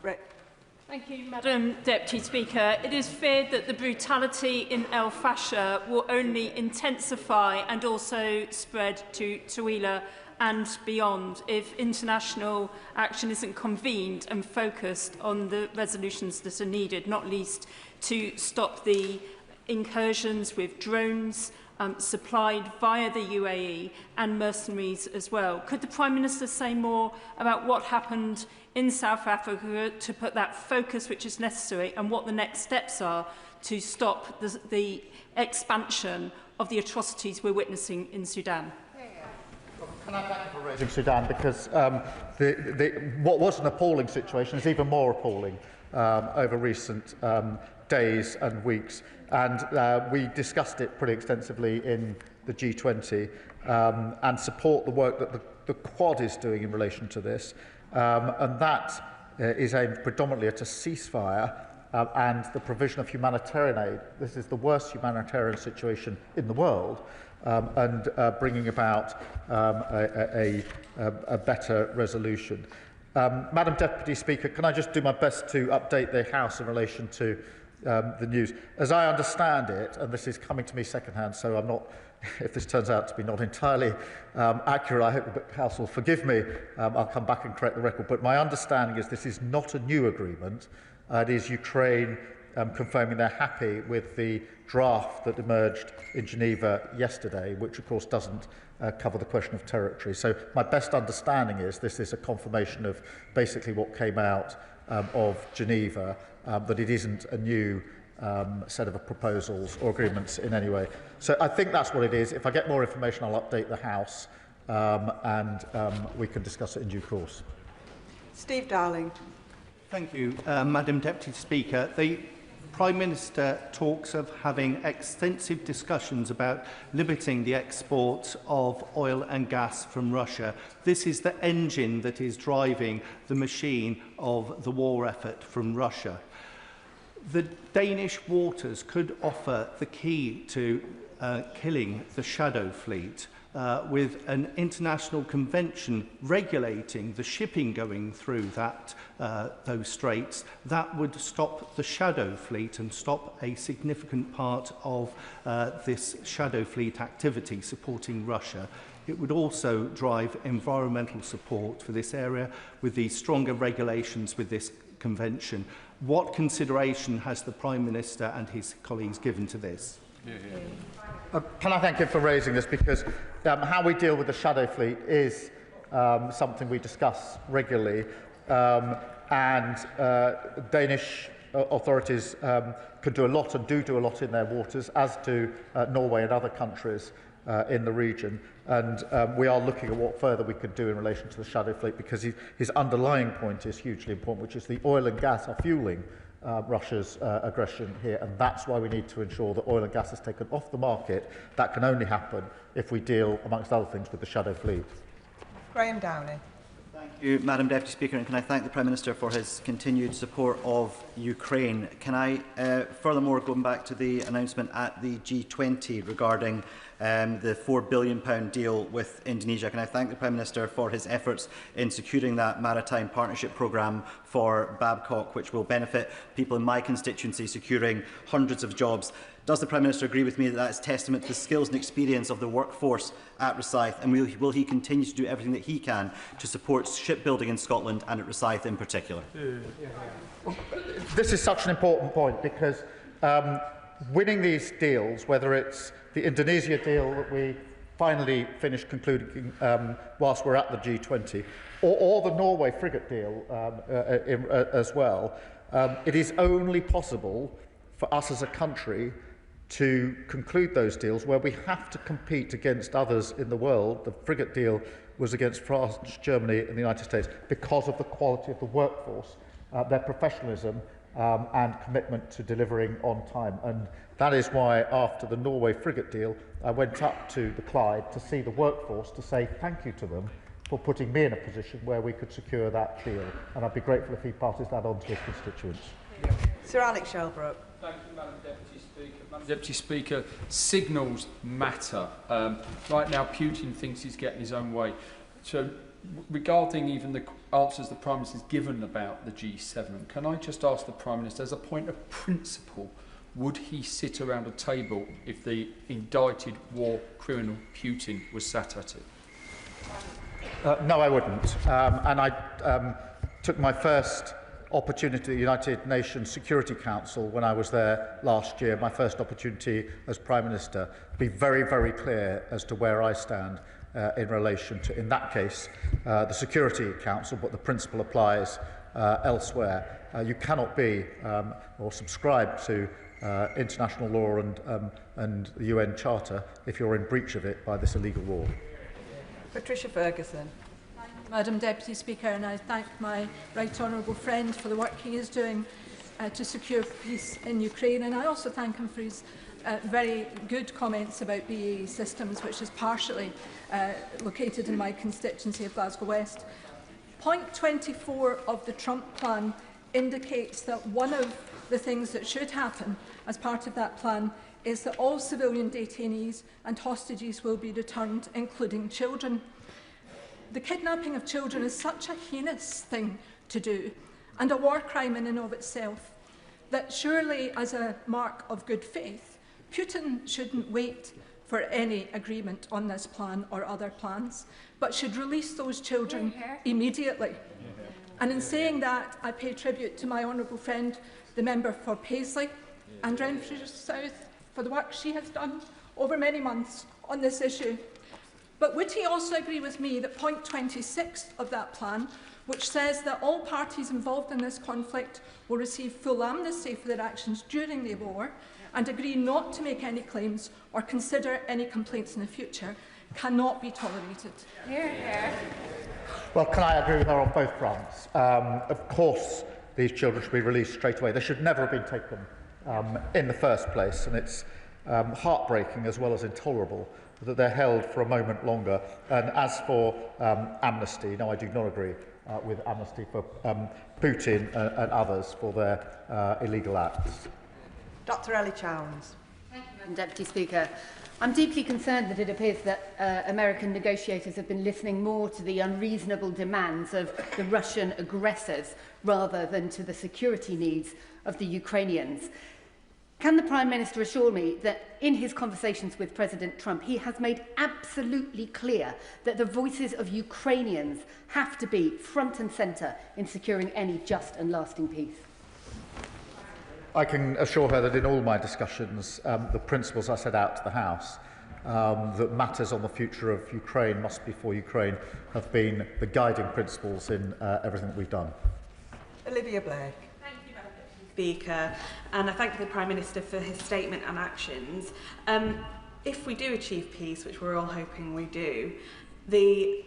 Thank you, Madam Deputy Speaker. It is feared that the brutality in El Fasher will only intensify and also spread to Tooele and beyond if international action isn't convened and focused on the resolutions that are needed, not least to stop the incursions with drones supplied via the UAE and mercenaries as well. Could the Prime Minister say more about what happened in South Africa to put that focus which is necessary, and what the next steps are to stop the expansion of the atrocities we're witnessing in Sudan? Can I thank you for raising Sudan, because what was an appalling situation is even more appalling over recent days and weeks. And we discussed it pretty extensively in the G20 and support the work that the Quad is doing in relation to this. And that is aimed predominantly at a ceasefire and the provision of humanitarian aid. This is the worst humanitarian situation in the world, and bringing about a better resolution. Madam Deputy Speaker, can I just do my best to update the House in relation to the news? As I understand it, and this is coming to me secondhand, so I'm not, if this turns out to be not entirely accurate, I hope the House will forgive me. I'll come back and correct the record. But my understanding is this is not a new agreement. It is Ukraine confirming they're happy with the draft that emerged in Geneva yesterday, which of course doesn't cover the question of territory. So my best understanding is this is a confirmation of basically what came out of Geneva, that it isn't a new set of proposals or agreements in any way. So I think that's what it is. If I get more information, I'll update the House and we can discuss it in due course. Steve Darling. Thank you, Madam Deputy Speaker. The Prime Minister talks of having extensive discussions about limiting the export of oil and gas from Russia. This is the engine that is driving the machine of the war effort from Russia. The Danish waters could offer the key to killing the shadow fleet. With an international convention regulating the shipping going through those straits, that would stop the shadow fleet and stop a significant part of this shadow fleet activity supporting Russia. It would also drive environmental support for this area with the stronger regulations with this convention. What consideration has the Prime Minister and his colleagues given to this? Can I thank you for raising this, because how we deal with the shadow fleet is something we discuss regularly, and Danish authorities can do a lot and do a lot in their waters, as do Norway and other countries in the region, and we are looking at what further we could do in relation to the shadow fleet, because his underlying point is hugely important, which is the oil and gas are fueling Russia's aggression here, and that's why we need to ensure that oil and gas is taken off the market. That can only happen if we deal, amongst other things, with the shadow fleet. Graham Downey. Thank you, Madam Deputy Speaker, and can I thank the Prime Minister for his continued support of Ukraine. Can I, furthermore, going back to the announcement at the G20 regarding the £4 billion deal with Indonesia, can I thank the Prime Minister for his efforts in securing that maritime partnership programme for Babcock, which will benefit people in my constituency, securing hundreds of jobs. Does the Prime Minister agree with me that that is testament to the skills and experience of the workforce at Rosyth, and will he continue to do everything that he can to support shipbuilding in Scotland and at Rosyth in particular? This is such an important point, because winning these deals, whether it's the Indonesia deal that we finally finished concluding whilst we're at the G20, or the Norway frigate deal as well, it is only possible for us as a country to conclude those deals where we have to compete against others in the world. The frigate deal was against France, Germany and the United States because of the quality of the workforce, their professionalism and commitment to delivering on time. And that is why after the Norway frigate deal, I went up to the Clyde to see the workforce to say thank you to them for putting me in a position where we could secure that deal. And I'd be grateful if he passes that on to his constituents. Sir Alex Shelbrooke. Thank you, Madam Deputy Speaker. Madam Deputy Speaker, signals matter. Right now, Putin thinks he's getting his own way. So, regarding even the answers the Prime Minister has given about the G7, can I just ask the Prime Minister, as a point of principle, would he sit around a table if the indicted war criminal Putin was sat at it? No, I wouldn't. And I took my first opportunity at the United Nations Security Council when I was there last year, my first opportunity as Prime Minister, be very, very clear as to where I stand in relation to, in that case, the Security Council, but the principle applies elsewhere. You cannot be or subscribe to international law and the UN Charter if you're in breach of it by this illegal war. Patricia Ferguson. Madam Deputy Speaker, and I thank my right honourable friend for the work he is doing to secure peace in Ukraine, and I also thank him for his very good comments about BAE Systems, which is partially located in my constituency of Glasgow West. Point 24 of the Trump plan indicates that one of the things that should happen as part of that plan is that all civilian detainees and hostages will be returned, including children. The kidnapping of children is such a heinous thing to do, and a war crime in and of itself, that surely, as a mark of good faith, Putin shouldn't wait for any agreement on this plan or other plans, but should release those children immediately. And in saying that, I pay tribute to my honourable friend, the member for Paisley and Renfrewshire South, for the work she has done over many months on this issue. But would he also agree with me that point 26 of that plan, which says that all parties involved in this conflict will receive full amnesty for their actions during the war and agree not to make any claims or consider any complaints in the future, cannot be tolerated? Well, can I agree with her on both fronts? Of course, these children should be released straight away. They should never have been taken in the first place, and it's heartbreaking as well as intolerable that they're held for a moment longer. And as for amnesty, no, I do not agree with amnesty for Putin and others for their illegal acts. Dr. Ellie Chowns. Thank you, Madam Deputy Speaker. I'm deeply concerned that it appears that American negotiators have been listening more to the unreasonable demands of the Russian aggressors rather than to the security needs of the Ukrainians. Can the Prime Minister assure me that in his conversations with President Trump, he has made absolutely clear that the voices of Ukrainians have to be front and centre in securing any just and lasting peace? I can assure her that in all my discussions, the principles I set out to the House, that matters on the future of Ukraine must be for Ukraine, have been the guiding principles in everything that we've done. Olivia Blake. Speaker, and I thank the Prime Minister for his statement and actions. If we do achieve peace, which we're all hoping we do, the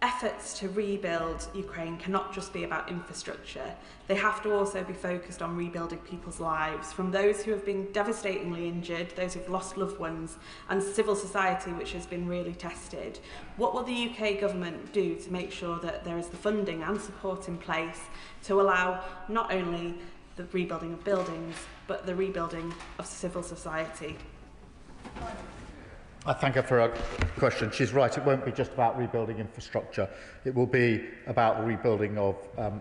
efforts to rebuild Ukraine cannot just be about infrastructure. They have to also be focused on rebuilding people's lives, from those who have been devastatingly injured, those who've lost loved ones, and civil society, which has been really tested. What will the UK government do to make sure that there is the funding and support in place to allow not only the rebuilding of buildings, but the rebuilding of civil society? I thank her for her question. She's right, it won't be just about rebuilding infrastructure. It will be about the rebuilding of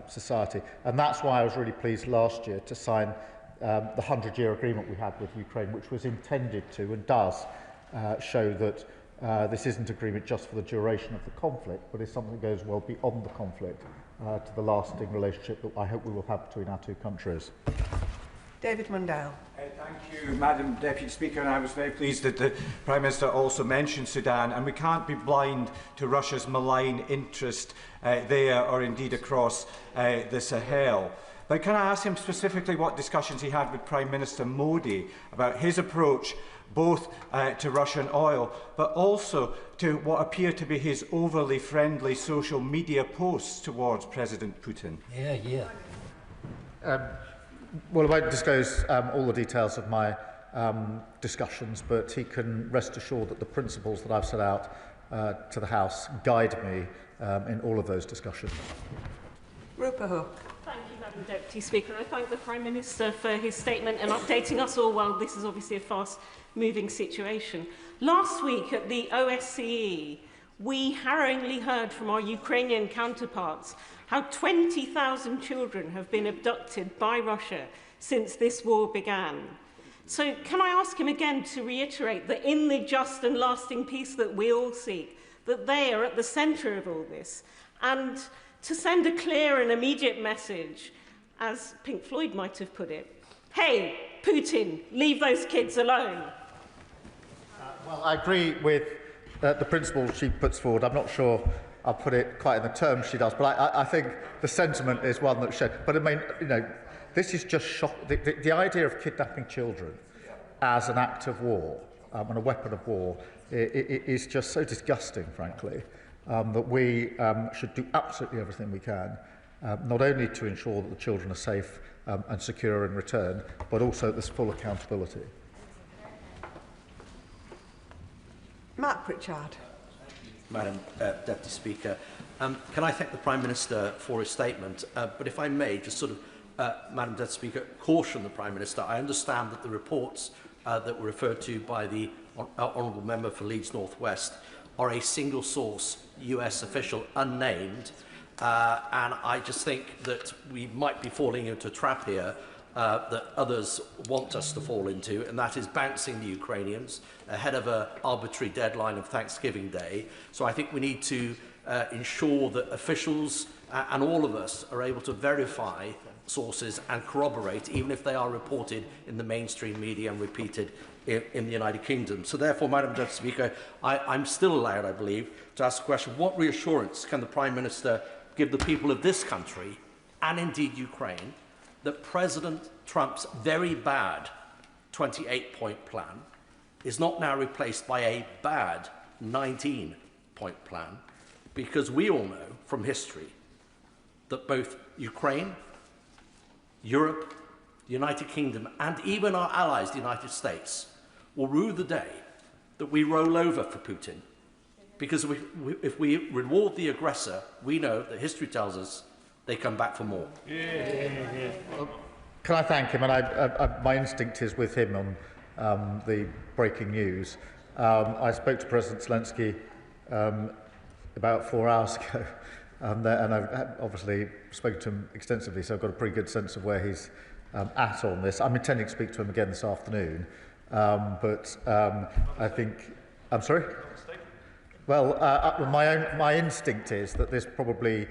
society. And that's why I was really pleased last year to sign the 100-year agreement we had with Ukraine, which was intended to and does show that this isn't agreement just for the duration of the conflict, but is something that goes well beyond the conflict to the lasting relationship that I hope we will have between our two countries. David Mundell. Thank you, Madam Deputy Speaker, and I was very pleased that the Prime Minister also mentioned Sudan, and we can't be blind to Russia's malign interest there or indeed across the Sahel. But can I ask him specifically what discussions he had with Prime Minister Modi about his approach both to Russian oil, but also to what appear to be his overly friendly social media posts towards President Putin? Well, I won't disclose all the details of my discussions, but he can rest assured that the principles that I've set out to the House guide me in all of those discussions. Rupert Hook. Thank you, Madam Deputy Speaker. I thank the Prime Minister for his statement and updating us all while this is obviously a fast-moving situation. Last week at the OSCE, we harrowingly heard from our Ukrainian counterparts how 20,000 children have been abducted by Russia since this war began. So can I ask him again to reiterate that in the just and lasting peace that we all seek, that they are at the centre of all this, and to send a clear and immediate message, as Pink Floyd might have put it, hey, Putin, leave those kids alone. Well, I agree with the principle she puts forward. I'm not sure I'll put it quite in the terms she does, but I think the sentiment is one that's shared. But I mean, you know, this is just shocking. The idea of kidnapping children as an act of war and a weapon of war is just so disgusting, frankly. that we should do absolutely everything we can, not only to ensure that the children are safe and secure in return, but also that there's full accountability. Matt Pritchard. Madam Deputy Speaker, can I thank the Prime Minister for his statement? But if I may, just sort of, Madam Deputy Speaker, caution the Prime Minister. I understand that the reports that were referred to by the Honourable Member for Leeds North West are a single source US official, unnamed, and I just think that we might be falling into a trap here that others want us to fall into, and that is bouncing the Ukrainians ahead of an arbitrary deadline of Thanksgiving Day. So I think we need to ensure that officials and all of us are able to verify sources and corroborate, even if they are reported in the mainstream media and repeated in the United Kingdom. So therefore, Madam Deputy Speaker, I'm still allowed, I believe, to ask the question, what reassurance can the Prime Minister give the people of this country, and indeed Ukraine, that President Trump's very bad 28-point plan is not now replaced by a bad 19-point plan, because we all know from history that both Ukraine, Europe, the United Kingdom, and even our allies, the United States, will rue the day that we roll over for Putin. Because if we reward the aggressor, we know that history tells us they come back for more. Well, can I thank him? And my instinct is with him on the breaking news. I spoke to President Zelensky about 4 hours ago, and I've obviously spoken to him extensively, so I've got a pretty good sense of where he's at on this. I'm intending to speak to him again this afternoon, but I think... I'm sorry? Well, my instinct is that this probably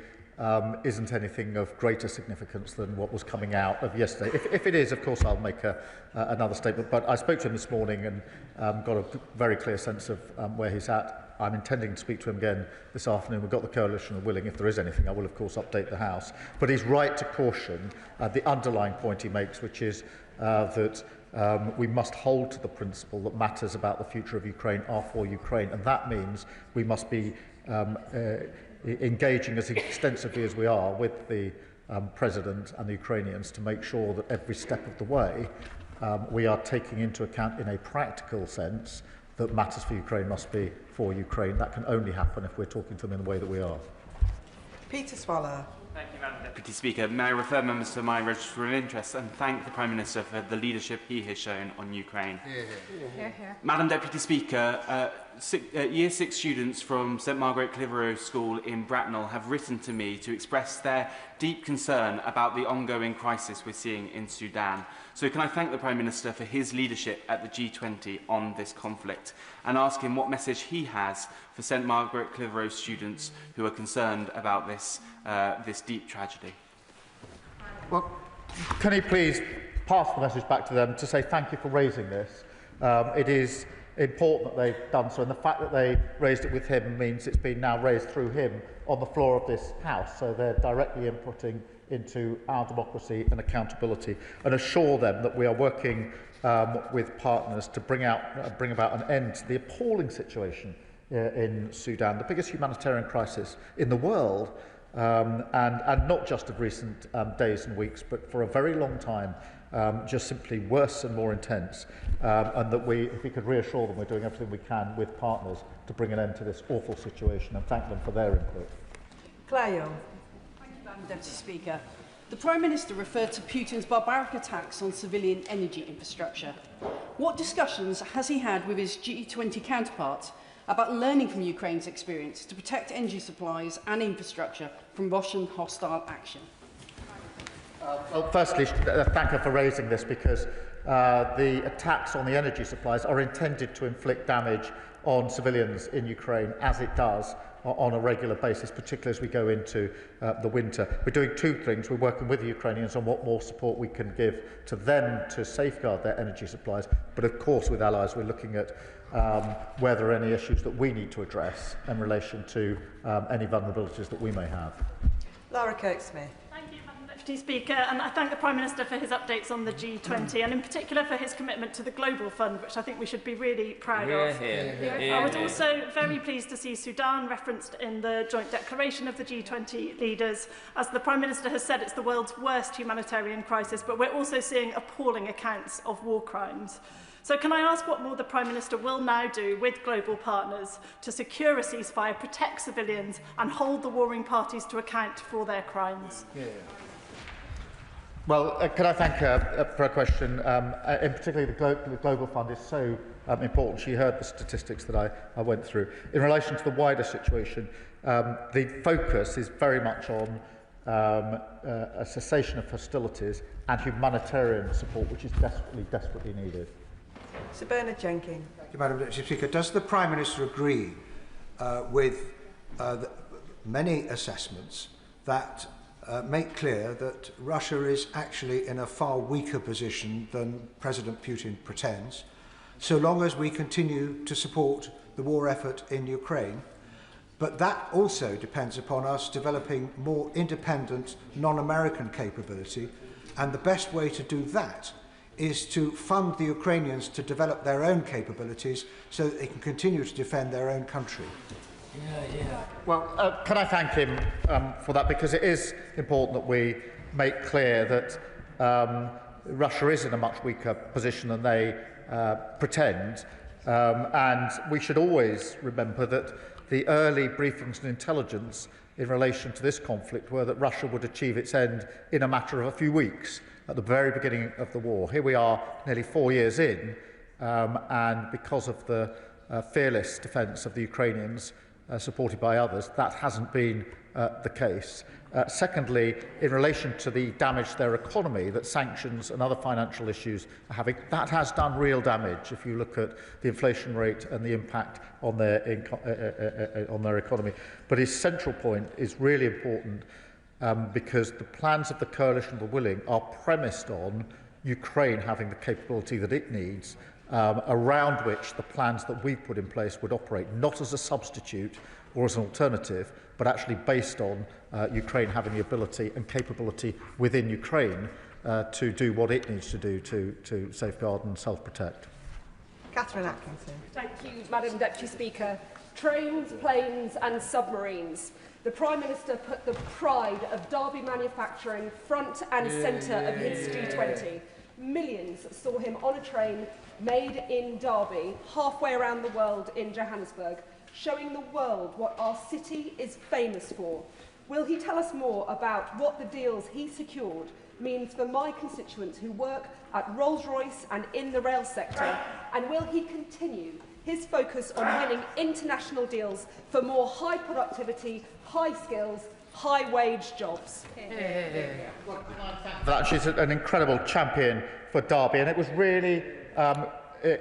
isn't anything of greater significance than what was coming out of yesterday. If it is, of course, I'll make another statement. But I spoke to him this morning and got a very clear sense of where he's at. I'm intending to speak to him again this afternoon. We've got the coalition of willing. If there is anything, I will, of course, update the House. But he's right to caution the underlying point he makes, which is that we must hold to the principle that matters about the future of Ukraine are for Ukraine. And that means we must be engaging as extensively as we are with the President and the Ukrainians to make sure that every step of the way we are taking into account in a practical sense that matters for Ukraine must be for Ukraine. That can only happen if we're talking to them in the way that we are. Peter Swallow. Thank you, Madam Deputy Speaker. May I refer members to my register of interest and thank the Prime Minister for the leadership he has shown on Ukraine. Madam Deputy Speaker, Year 6 students from St Margaret Clitheroe School in Bracknell have written to me to express their deep concern about the ongoing crisis we're seeing in Sudan. So can I thank the Prime Minister for his leadership at the G20 on this conflict and ask him what message he has for St Margaret Clitheroe students who are concerned about this deep tragedy? Well, can he please pass the message back to them to say thank you for raising this? It is important that they've done so, and the fact that they raised it with him means it's been now raised through him on the floor of this House, so they're directly inputting into our democracy and accountability, and assure them that we are working with partners to bring about an end to the appalling situation in Sudan, the biggest humanitarian crisis in the world, and not just of recent days and weeks, but for a very long time, just simply worse and more intense, and that if we could reassure them we're doing everything we can with partners to bring an end to this awful situation, and thank them for their input. Claire Young. Thank you, Madam Deputy Speaker. The Prime Minister referred to Putin's barbaric attacks on civilian energy infrastructure. What discussions has he had with his G20 counterparts about learning from Ukraine's experience to protect energy supplies and infrastructure from Russian hostile action? Well, firstly, thank her for raising this, because the attacks on the energy supplies are intended to inflict damage on civilians in Ukraine, as it does on a regular basis, particularly as we go into the winter. We're doing two things. We're working with the Ukrainians on what more support we can give to them to safeguard their energy supplies, but of course with allies we're looking at where there are any issues that we need to address in relation to any vulnerabilities that we may have. Laura Kirk-Smith. Thank you, Madam Deputy Deputy Speaker, and I thank the Prime Minister for his updates on the G20 and in particular for his commitment to the Global Fund, which I think we should be really proud of. I was also very pleased to see Sudan referenced in the joint declaration of the G20 leaders. As the Prime Minister has said, it's the world's worst humanitarian crisis, but we're also seeing appalling accounts of war crimes. So can I ask what more the Prime Minister will now do with global partners to secure a ceasefire, protect civilians and hold the warring parties to account for their crimes? Well, can I thank her for a question? In particular, the Global Fund is so important. She heard the statistics that I went through. In relation to the wider situation, the focus is very much on a cessation of hostilities and humanitarian support, which is desperately needed. Sir Bernard Jenkins. Thank you, Madam Deputy Speaker. Does the Prime Minister agree with many assessments that make clear that Russia is actually in a far weaker position than President Putin pretends, so long as we continue to support the war effort in Ukraine? But that also depends upon us developing more independent, non-American capability, and the best way to do that is to fund the Ukrainians to develop their own capabilities so that they can continue to defend their own country. Well, can I thank him for that, because it is important that we make clear that Russia is in a much weaker position than they pretend, and we should always remember that the early briefings and intelligence in relation to this conflict were that Russia would achieve its end in a matter of a few weeks at the very beginning of the war. Here we are nearly 4 years in, and because of the fearless defence of the Ukrainians, supported by others, that hasn't been the case. Secondly, in relation to the damage to their economy that sanctions and other financial issues are having, that has done real damage if you look at the inflation rate and the impact on their economy. But his central point is really important because the plans of the coalition of the willing are premised on Ukraine having the capability that it needs, around which the plans that we've put in place would operate, not as a substitute or as an alternative, but actually based on Ukraine having the ability and capability within Ukraine to do what it needs to do to safeguard and self-protect. Catherine Atkinson. Thank you, Madam Deputy Speaker. Trains, planes and submarines. The Prime Minister put the pride of Derby manufacturing front and centre of his G20. Millions saw him on a train made in Derby, halfway around the world in Johannesburg, showing the world what our city is famous for. Will he tell us more about what the deals he secured means for my constituents who work at Rolls-Royce and in the rail sector? And will he continue his focus on winning international deals for more high productivity, high skills, high wage jobs? She's an incredible champion for Derby, and it was really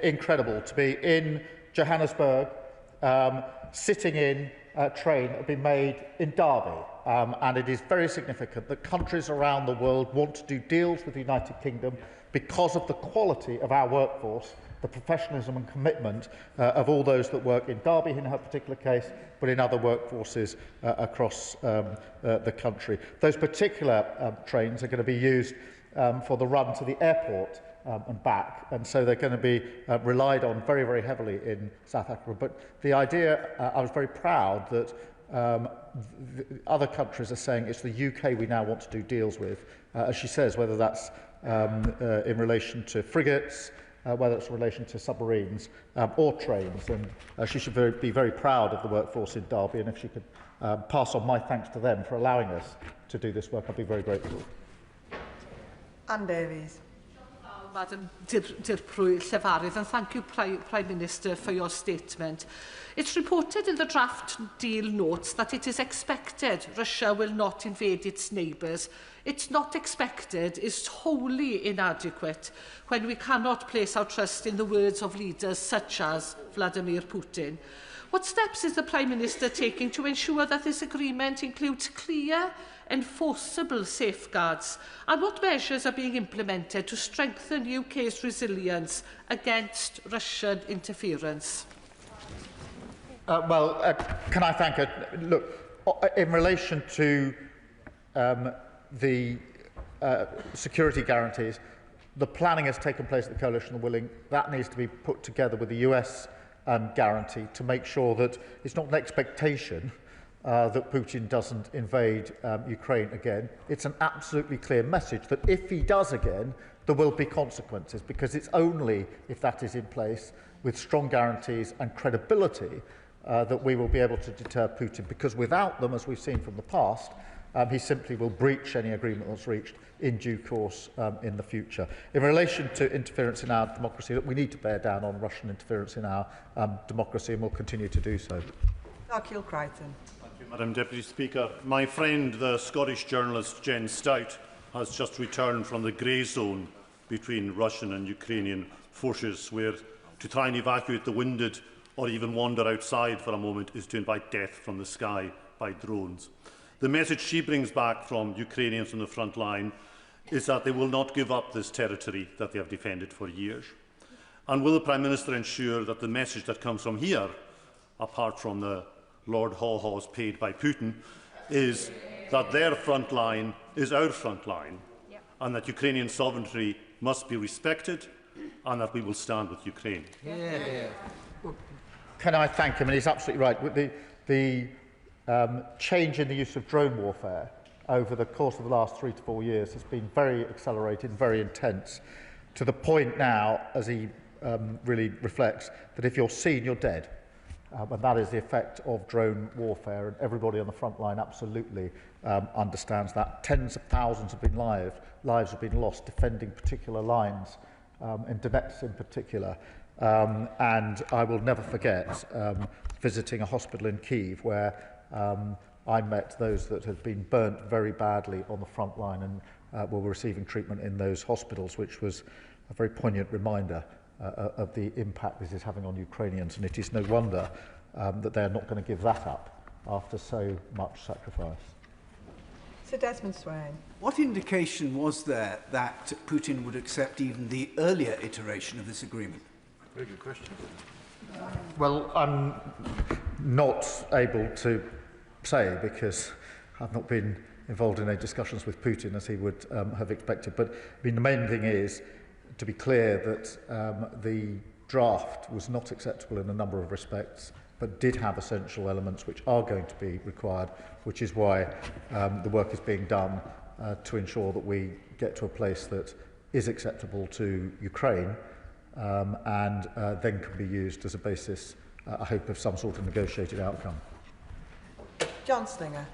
incredible to be in Johannesburg, sitting in a train that had been made in Derby. And it is very significant that countries around the world want to do deals with the United Kingdom because of the quality of our workforce, the professionalism and commitment of all those that work in Derby in her particular case, but in other workforces across the country. Those particular trains are going to be used for the run to the airport and back, and so they're going to be relied on very, very heavily in South Africa. But the idea, I was very proud that other countries are saying it's the UK we now want to do deals with, as she says, whether that's in relation to frigates, whether it's in relation to submarines or trains. And she should be very proud of the workforce in Derby, and if she could pass on my thanks to them for allowing us to do this work, I'd be very grateful. Anne Davies. Madam Llefarydd, and thank you, Prime Minister, for your statement. It's reported in the draft deal notes that it is expected Russia will not invade its neighbours. It's not expected is wholly inadequate when we cannot place our trust in the words of leaders such as Vladimir Putin. What steps is the Prime Minister taking to ensure that this agreement includes clear, enforceable safeguards, and what measures are being implemented to strengthen the UK's resilience against Russian interference? Can I thank her? Look, in relation to the security guarantees, the planning has taken place at the coalition of the willing. That needs to be put together with the US guarantee to make sure that it's not an expectation that Putin doesn't invade Ukraine again. It's an absolutely clear message that if he does again, there will be consequences, because it's only if that is in place with strong guarantees and credibility that we will be able to deter Putin, because without them, as we've seen from the past, he simply will breach any agreement that's reached in due course in the future. In relation to interference in our democracy, look, we need to bear down on Russian interference in our democracy, and we'll continue to do so. Keir Crichton. Thank you, Madam Deputy Speaker. My friend, the Scottish journalist Jen Stout, has just returned from the grey zone between Russian and Ukrainian forces, where to try and evacuate the wounded or even wander outside for a moment is to invite death from the sky by drones. The message she brings back from Ukrainians on the front line is that they will not give up this territory that they have defended for years. And will the Prime Minister ensure that the message that comes from here, apart from the Lord Haw-Haws paid by Putin, is that their front line is our front line, and that Ukrainian sovereignty must be respected, and that we will stand with Ukraine? Can I thank him? And he's absolutely right. The change in the use of drone warfare over the course of the last 3 to 4 years has been very accelerated, very intense, to the point now, as he really reflects, that if you're seen, you're dead. And that is the effect of drone warfare, and everybody on the front line absolutely understands that. Tens of thousands have been lives have been lost defending particular lines, in Donetsk in particular. And I will never forget visiting a hospital in Kyiv where I met those that had been burnt very badly on the front line and were receiving treatment in those hospitals, which was a very poignant reminder of the impact this is having on Ukrainians. And it is no wonder that they are not going to give that up after so much sacrifice. Sir Desmond Swain. What indication was there that Putin would accept even the earlier iteration of this agreement? Very good question. Well, I'm not able to say, because I've not been involved in any discussions with Putin as he would have expected. But I mean, the main thing is to be clear that the draft was not acceptable in a number of respects, but did have essential elements which are going to be required, which is why the work is being done to ensure that we get to a place that is acceptable to Ukraine and then can be used as a basis, I hope, of some sort of negotiated outcome. John Slinger.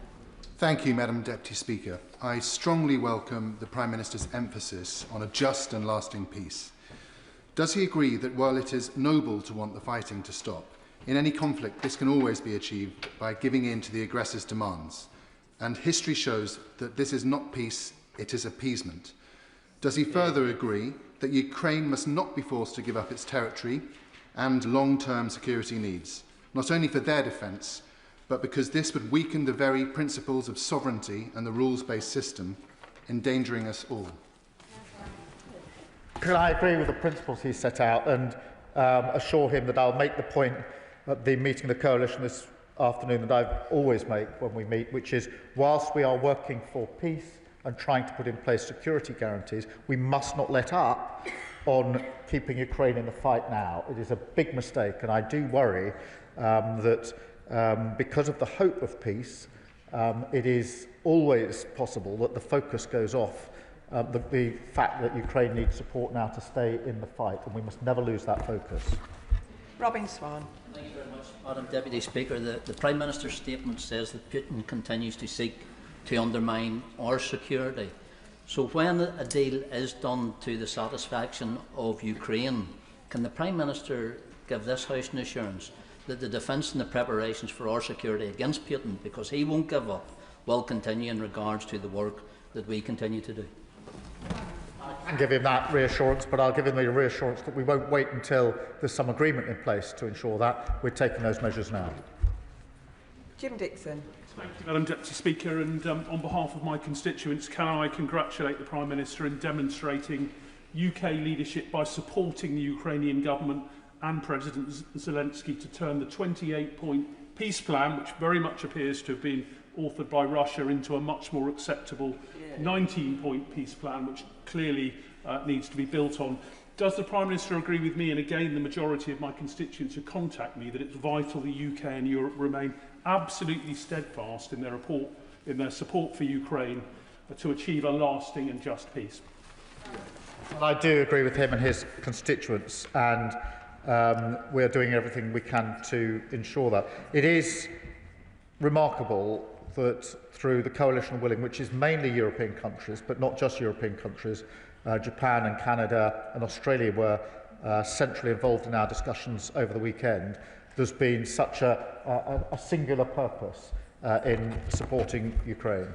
Thank you, Madam Deputy Speaker. I strongly welcome the Prime Minister's emphasis on a just and lasting peace. Does he agree that while it is noble to want the fighting to stop, in any conflict this can always be achieved by giving in to the aggressor's demands? And history shows that this is not peace, it is appeasement. Does he further agree that Ukraine must not be forced to give up its territory and long-term security needs, not only for their defence, but because this would weaken the very principles of sovereignty and the rules-based system, endangering us all? Can I agree with the principles he set out and assure him that I'll make the point at the meeting of the coalition this afternoon that I always make when we meet, which is, whilst we are working for peace and trying to put in place security guarantees, we must not let up on keeping Ukraine in the fight now. It is a big mistake, and I do worry that because of the hope of peace, it is always possible that the focus goes off the fact that Ukraine needs support now to stay in the fight, and we must never lose that focus. Robin Swan. Thank you very much, Madam Deputy Speaker. The Prime Minister's statement says that Putin continues to seek to undermine our security. So when a deal is done to the satisfaction of Ukraine, can the Prime Minister give this House an assurance that the defence and the preparations for our security against Putin, because he won't give up, will continue in regards to the work that we continue to do? I can give him that reassurance, but I'll give him the reassurance that we won't wait until there's some agreement in place to ensure that. We're taking those measures now. Jim Dixon. Thank you, Madam Deputy Speaker, and on behalf of my constituents, can I congratulate the Prime Minister in demonstrating UK leadership by supporting the Ukrainian government and President Zelensky to turn the 28-point peace plan, which very much appears to have been authored by Russia into a much more acceptable 19-point peace plan, which clearly needs to be built on. Does the Prime Minister agree with me, and again the majority of my constituents who contact me, that it's vital the UK and Europe remain absolutely steadfast in their support for Ukraine to achieve a lasting and just peace? Well, I do agree with him and his constituents, and we are doing everything we can to ensure that. It is remarkable that through the coalition of willing, which is mainly European countries, but not just European countries, Japan and Canada and Australia were centrally involved in our discussions over the weekend, there's been such a singular purpose in supporting Ukraine.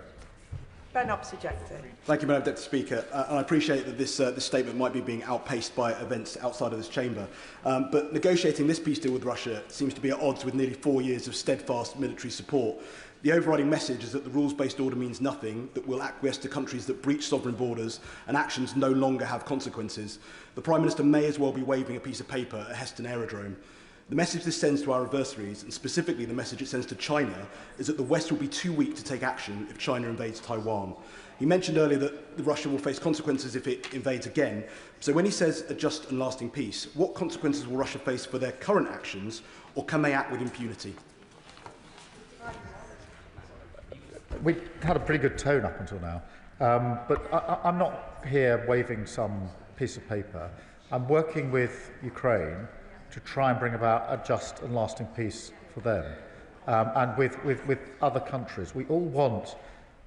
Ben Oxyjector. Thank you, Madam Deputy Speaker. And I appreciate that this statement might be being outpaced by events outside of this chamber. But negotiating this peace deal with Russia seems to be at odds with nearly 4 years of steadfast military support. The overriding message is that the rules-based order means nothing, that we'll acquiesce to countries that breach sovereign borders and actions no longer have consequences. The Prime Minister may as well be waving a piece of paper at Heston Aerodrome. The message this sends to our adversaries, and specifically the message it sends to China, is that the West will be too weak to take action if China invades Taiwan. He mentioned earlier that Russia will face consequences if it invades again. So when he says a just and lasting peace, what consequences will Russia face for their current actions, or can they act with impunity? We had a pretty good tone up until now, but I'm not here waving some piece of paper. I'm working with Ukraine to try and bring about a just and lasting peace for them, and with other countries. We all want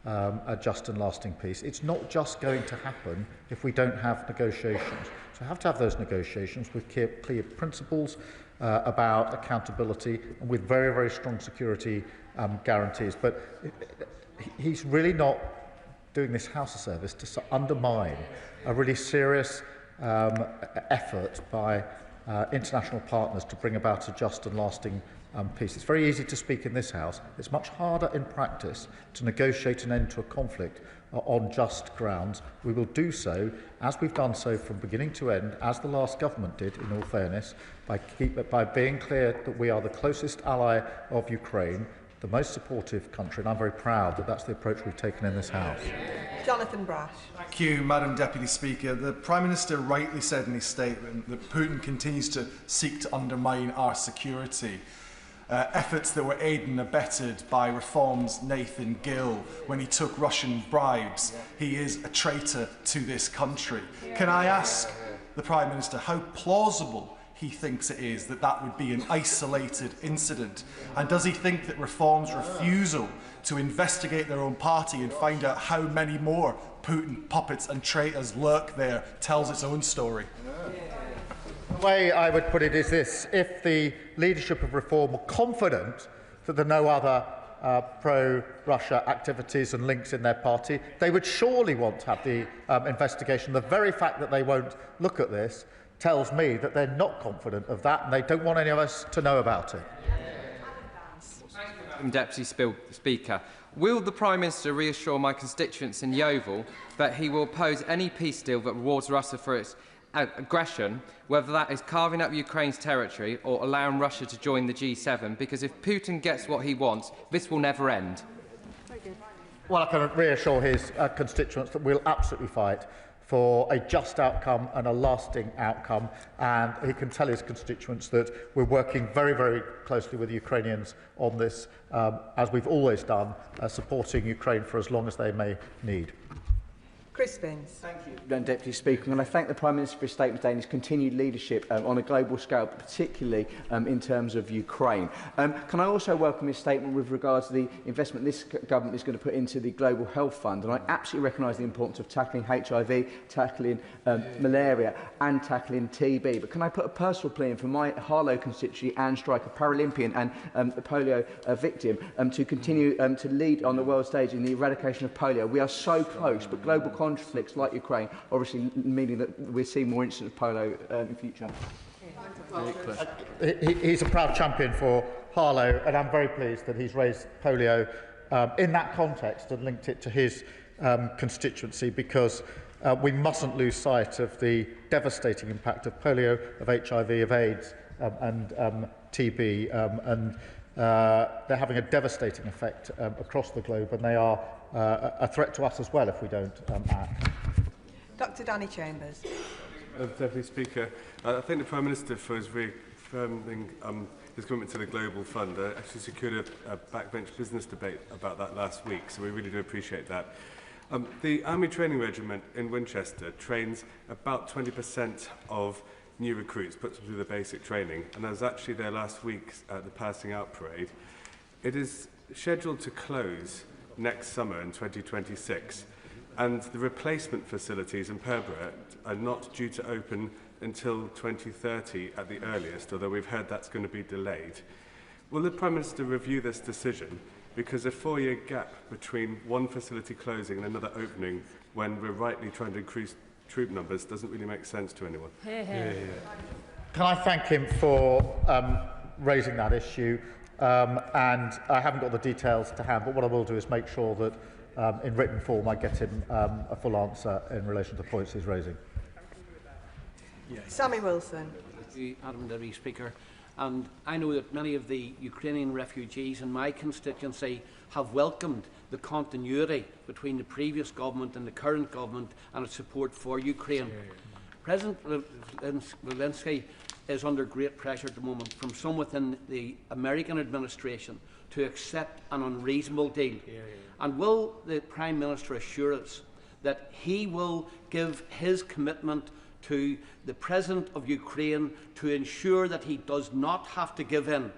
a just and lasting peace. It's not just going to happen if we don't have negotiations. So we have to have those negotiations with clear principles about accountability and with very, very strong security guarantees. But he's really not doing this House a service to undermine a really serious effort by international partners to bring about a just and lasting peace. It's very easy to speak in this House. It's much harder in practice to negotiate an end to a conflict on just grounds. We will do so, as we've done so from beginning to end, as the last government did, in all fairness, by being clear that we are the closest ally of Ukraine, the most supportive country, and I'm very proud that that's the approach we've taken in this House. Jonathan Brash. Thank you, Madam Deputy Speaker. The Prime Minister rightly said in his statement that Putin continues to seek to undermine our security. Efforts that were aided and abetted by Reform's Nathan Gill when he took Russian bribes. He is a traitor to this country. Can I ask the Prime Minister how plausible he thinks it is that that would be an isolated incident? And does he think that Reform's refusal to investigate their own party and find out how many more Putin puppets and traitors lurk there tells its own story? The way I would put it is this: if the leadership of Reform were confident that there are no other pro-Russia activities and links in their party, they would surely want to have the investigation. The very fact that they won't look at this tells me that they're not confident of that and they don't want any of us to know about it. Madam Deputy Speaker, will the Prime Minister reassure my constituents in Yeovil that he will oppose any peace deal that rewards Russia for its aggression, whether that is carving up Ukraine's territory or allowing Russia to join the G7, because if Putin gets what he wants, this will never end? Well, I can reassure his constituents that we'll absolutely fight for a just outcome and a lasting outcome, and he can tell his constituents that we're working very, very closely with the Ukrainians on this, as we've always done, supporting Ukraine for as long as they may need. Chris Spence. Thank you, Madam Deputy Speaker, and I thank the Prime Minister for his statement today and his continued leadership on a global scale, but particularly in terms of Ukraine. Can I also welcome his statement with regards to the investment this government is going to put into the Global Health Fund? And I absolutely recognise the importance of tackling HIV, tackling malaria and tackling TB. But can I put a personal plea in for my Harlow constituency, Anne Strike, a Paralympian and a polio victim, to continue to lead on the world stage in the eradication of polio? We are so close, but global conflicts like Ukraine obviously meaning that we're seeing more incidents of polio in future. He's a proud champion for Harlow, and I'm very pleased that he's raised polio in that context and linked it to his constituency, because we mustn't lose sight of the devastating impact of polio, of HIV, of AIDS and TB, and they're having a devastating effect across the globe, and they are a threat to us as well if we don't act. Dr. Danny Chambers. Deputy Speaker, I thank the Prime Minister for his reaffirming his commitment to the Global Fund. I actually secured a backbench business debate about that last week, so we really do appreciate that. The Army Training Regiment in Winchester trains about 20% of new recruits, puts them through the basic training, and I was actually there last week at the Passing Out Parade. It is scheduled to close next summer in 2026, and the replacement facilities in Perborough are not due to open until 2030 at the earliest, although we've heard that's going to be delayed. Will the Prime Minister review this decision? Because a 4-year gap between one facility closing and another opening when we're rightly trying to increase troop numbers doesn't really make sense to anyone. Can I thank him for raising that issue? And I haven't got the details to hand, but what I will do is make sure that in written form I get him a full answer in relation to the points he's raising. Sammy Wilson. Thank you, Madam Deputy Speaker. And I know that many of the Ukrainian refugees in my constituency have welcomed the continuity between the previous government and the current government and its support for Ukraine. President Zelensky is under great pressure at the moment from some within the American administration to accept an unreasonable deal. And will the Prime Minister assure us that he will give his commitment to the President of Ukraine to ensure that he does not have to give in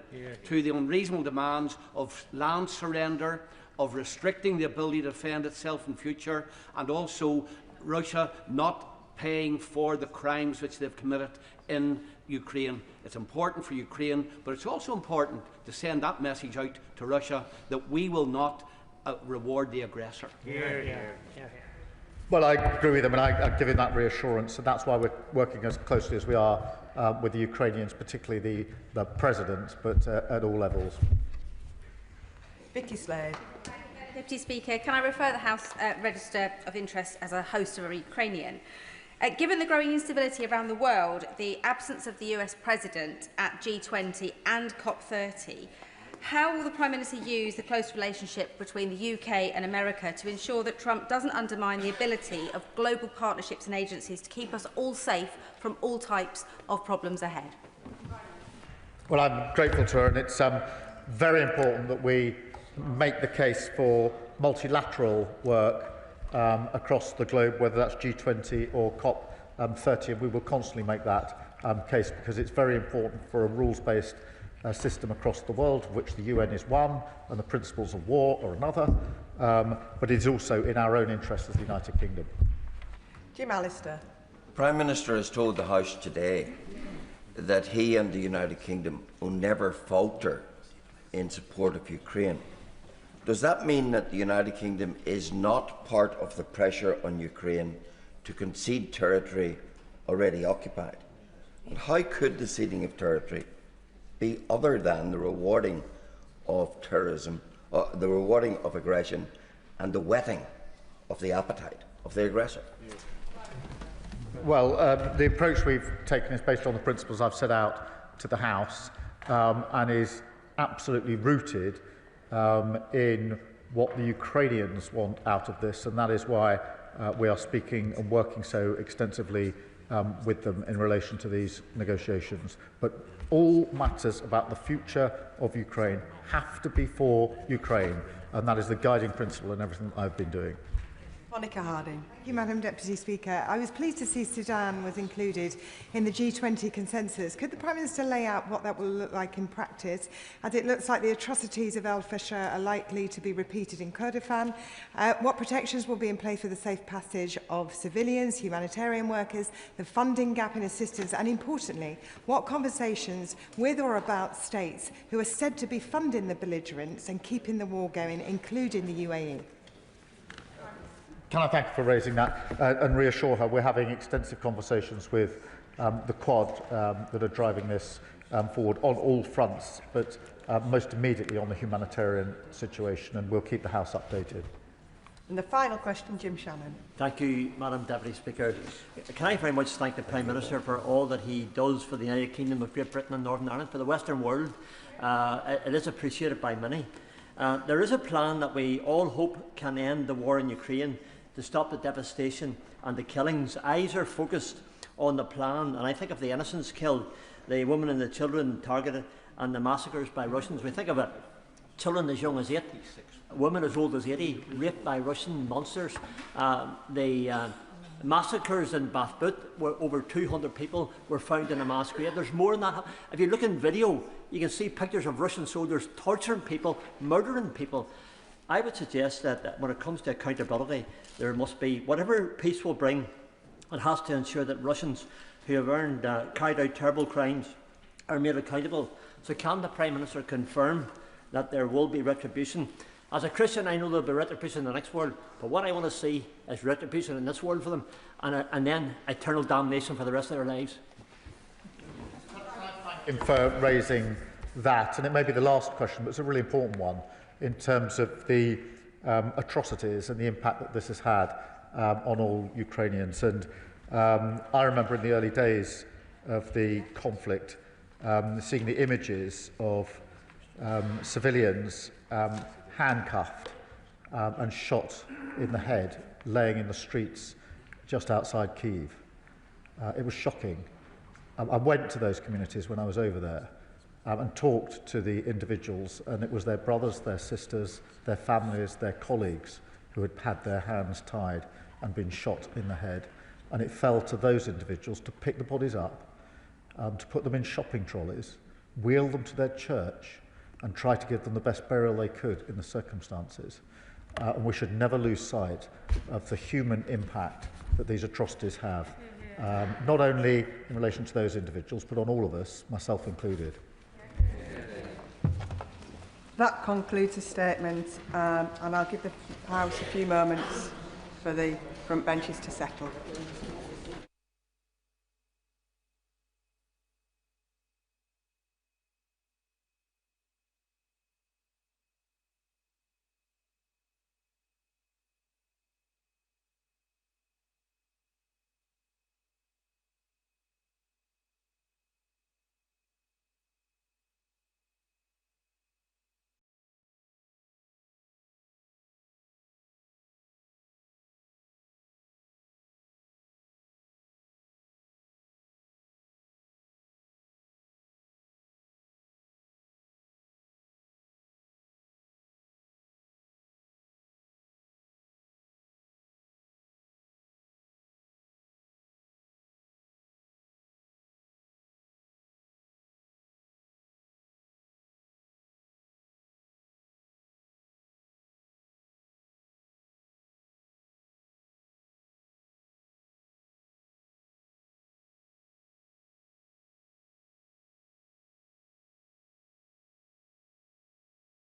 to the unreasonable demands of land surrender, of restricting the ability to defend itself in future, and also Russia not paying for the crimes which they've committed in Ukraine. It's important for Ukraine, but it's also important to send that message out to Russia that we will not reward the aggressor. Well, I agree with him, and I give him that reassurance, and that's why we're working as closely as we are with the Ukrainians, particularly the President, but at all levels. Vicky Slade. Deputy Speaker, can I refer the House Register of Interest as a host of a Ukrainian? Given the growing instability around the world, the absence of the US President at G20 and COP30, how will the Prime Minister use the close relationship between the UK and America to ensure that Trump doesn't undermine the ability of global partnerships and agencies to keep us all safe from all types of problems ahead? Well, I'm grateful to her, and it's very important that we make the case for multilateral work across the globe, whether that's G20 or COP30, and we will constantly make that case because it's very important for a rules-based system across the world, of which the UN is one, and the principles of war are another, but it is also in our own interest as the United Kingdom. Jim Allister. The Prime Minister has told the House today that he and the United Kingdom will never falter in support of Ukraine. Does that mean that the United Kingdom is not part of the pressure on Ukraine to concede territory already occupied? And how could the ceding of territory be other than the rewarding of terrorism, the rewarding of aggression, and the whetting of the appetite of the aggressor? Well, the approach we've taken is based on the principles I've set out to the House and is absolutely rooted in what the Ukrainians want out of this, and that is why we are speaking and working so extensively with them in relation to these negotiations. But all matters about the future of Ukraine have to be for Ukraine, and that is the guiding principle in everything I've been doing. Monica Harding. Thank you, Madam Deputy Speaker. I was pleased to see Sudan was included in the G20 consensus. Could the Prime Minister lay out what that will look like in practice, as it looks like the atrocities of al-Fasher are likely to be repeated in Kurdistan? What protections will be in place for the safe passage of civilians, humanitarian workers, the funding gap in assistance, and importantly, what conversations with or about states who are said to be funding the belligerents and keeping the war going, including the UAE? Can I thank her for raising that and reassure her we're having extensive conversations with the Quad that are driving this forward on all fronts, but most immediately on the humanitarian situation, and we'll keep the House updated. And the final question, Jim Shannon. Thank you, Madam Deputy Speaker. Can I very much thank the Prime Minister for all that he does for the United Kingdom of Great Britain and Northern Ireland, for the Western world. It is appreciated by many. There is a plan that we all hope can end the war in Ukraine, to stop the devastation and the killings. Eyes are focused on the plan, and I think of the innocents killed, the women and the children targeted, and the massacres by Russians. We think of it, children as young as 8, women as old as 80, raped by Russian monsters. The massacres in Bathboot, where over 200 people were found in a mass grave. There's more than that. If you look in video, you can see pictures of Russian soldiers torturing people, murdering people. I would suggest that when it comes to accountability, there must be, whatever peace will bring, it has to ensure that Russians who have carried out terrible crimes are made accountable. So can the Prime Minister confirm that there will be retribution? As a Christian, I know there will be retribution in the next world, but what I want to see is retribution in this world for them, and then eternal damnation for the rest of their lives. Thank you for raising that, and it may be the last question, but it's a really important one in terms of the atrocities and the impact that this has had on all Ukrainians. And I remember in the early days of the conflict seeing the images of civilians handcuffed and shot in the head, laying in the streets just outside Kyiv. It was shocking. I went to those communities when I was over there and talked to the individuals, and it was their brothers, their sisters, their families, their colleagues who had had their hands tied and been shot in the head. And it fell to those individuals to pick the bodies up, to put them in shopping trolleys, wheel them to their church, and try to give them the best burial they could in the circumstances. And we should never lose sight of the human impact that these atrocities have, not only in relation to those individuals, but on all of us, myself included. That concludes the statement, and I'll give the House a few moments for the front benches to settle.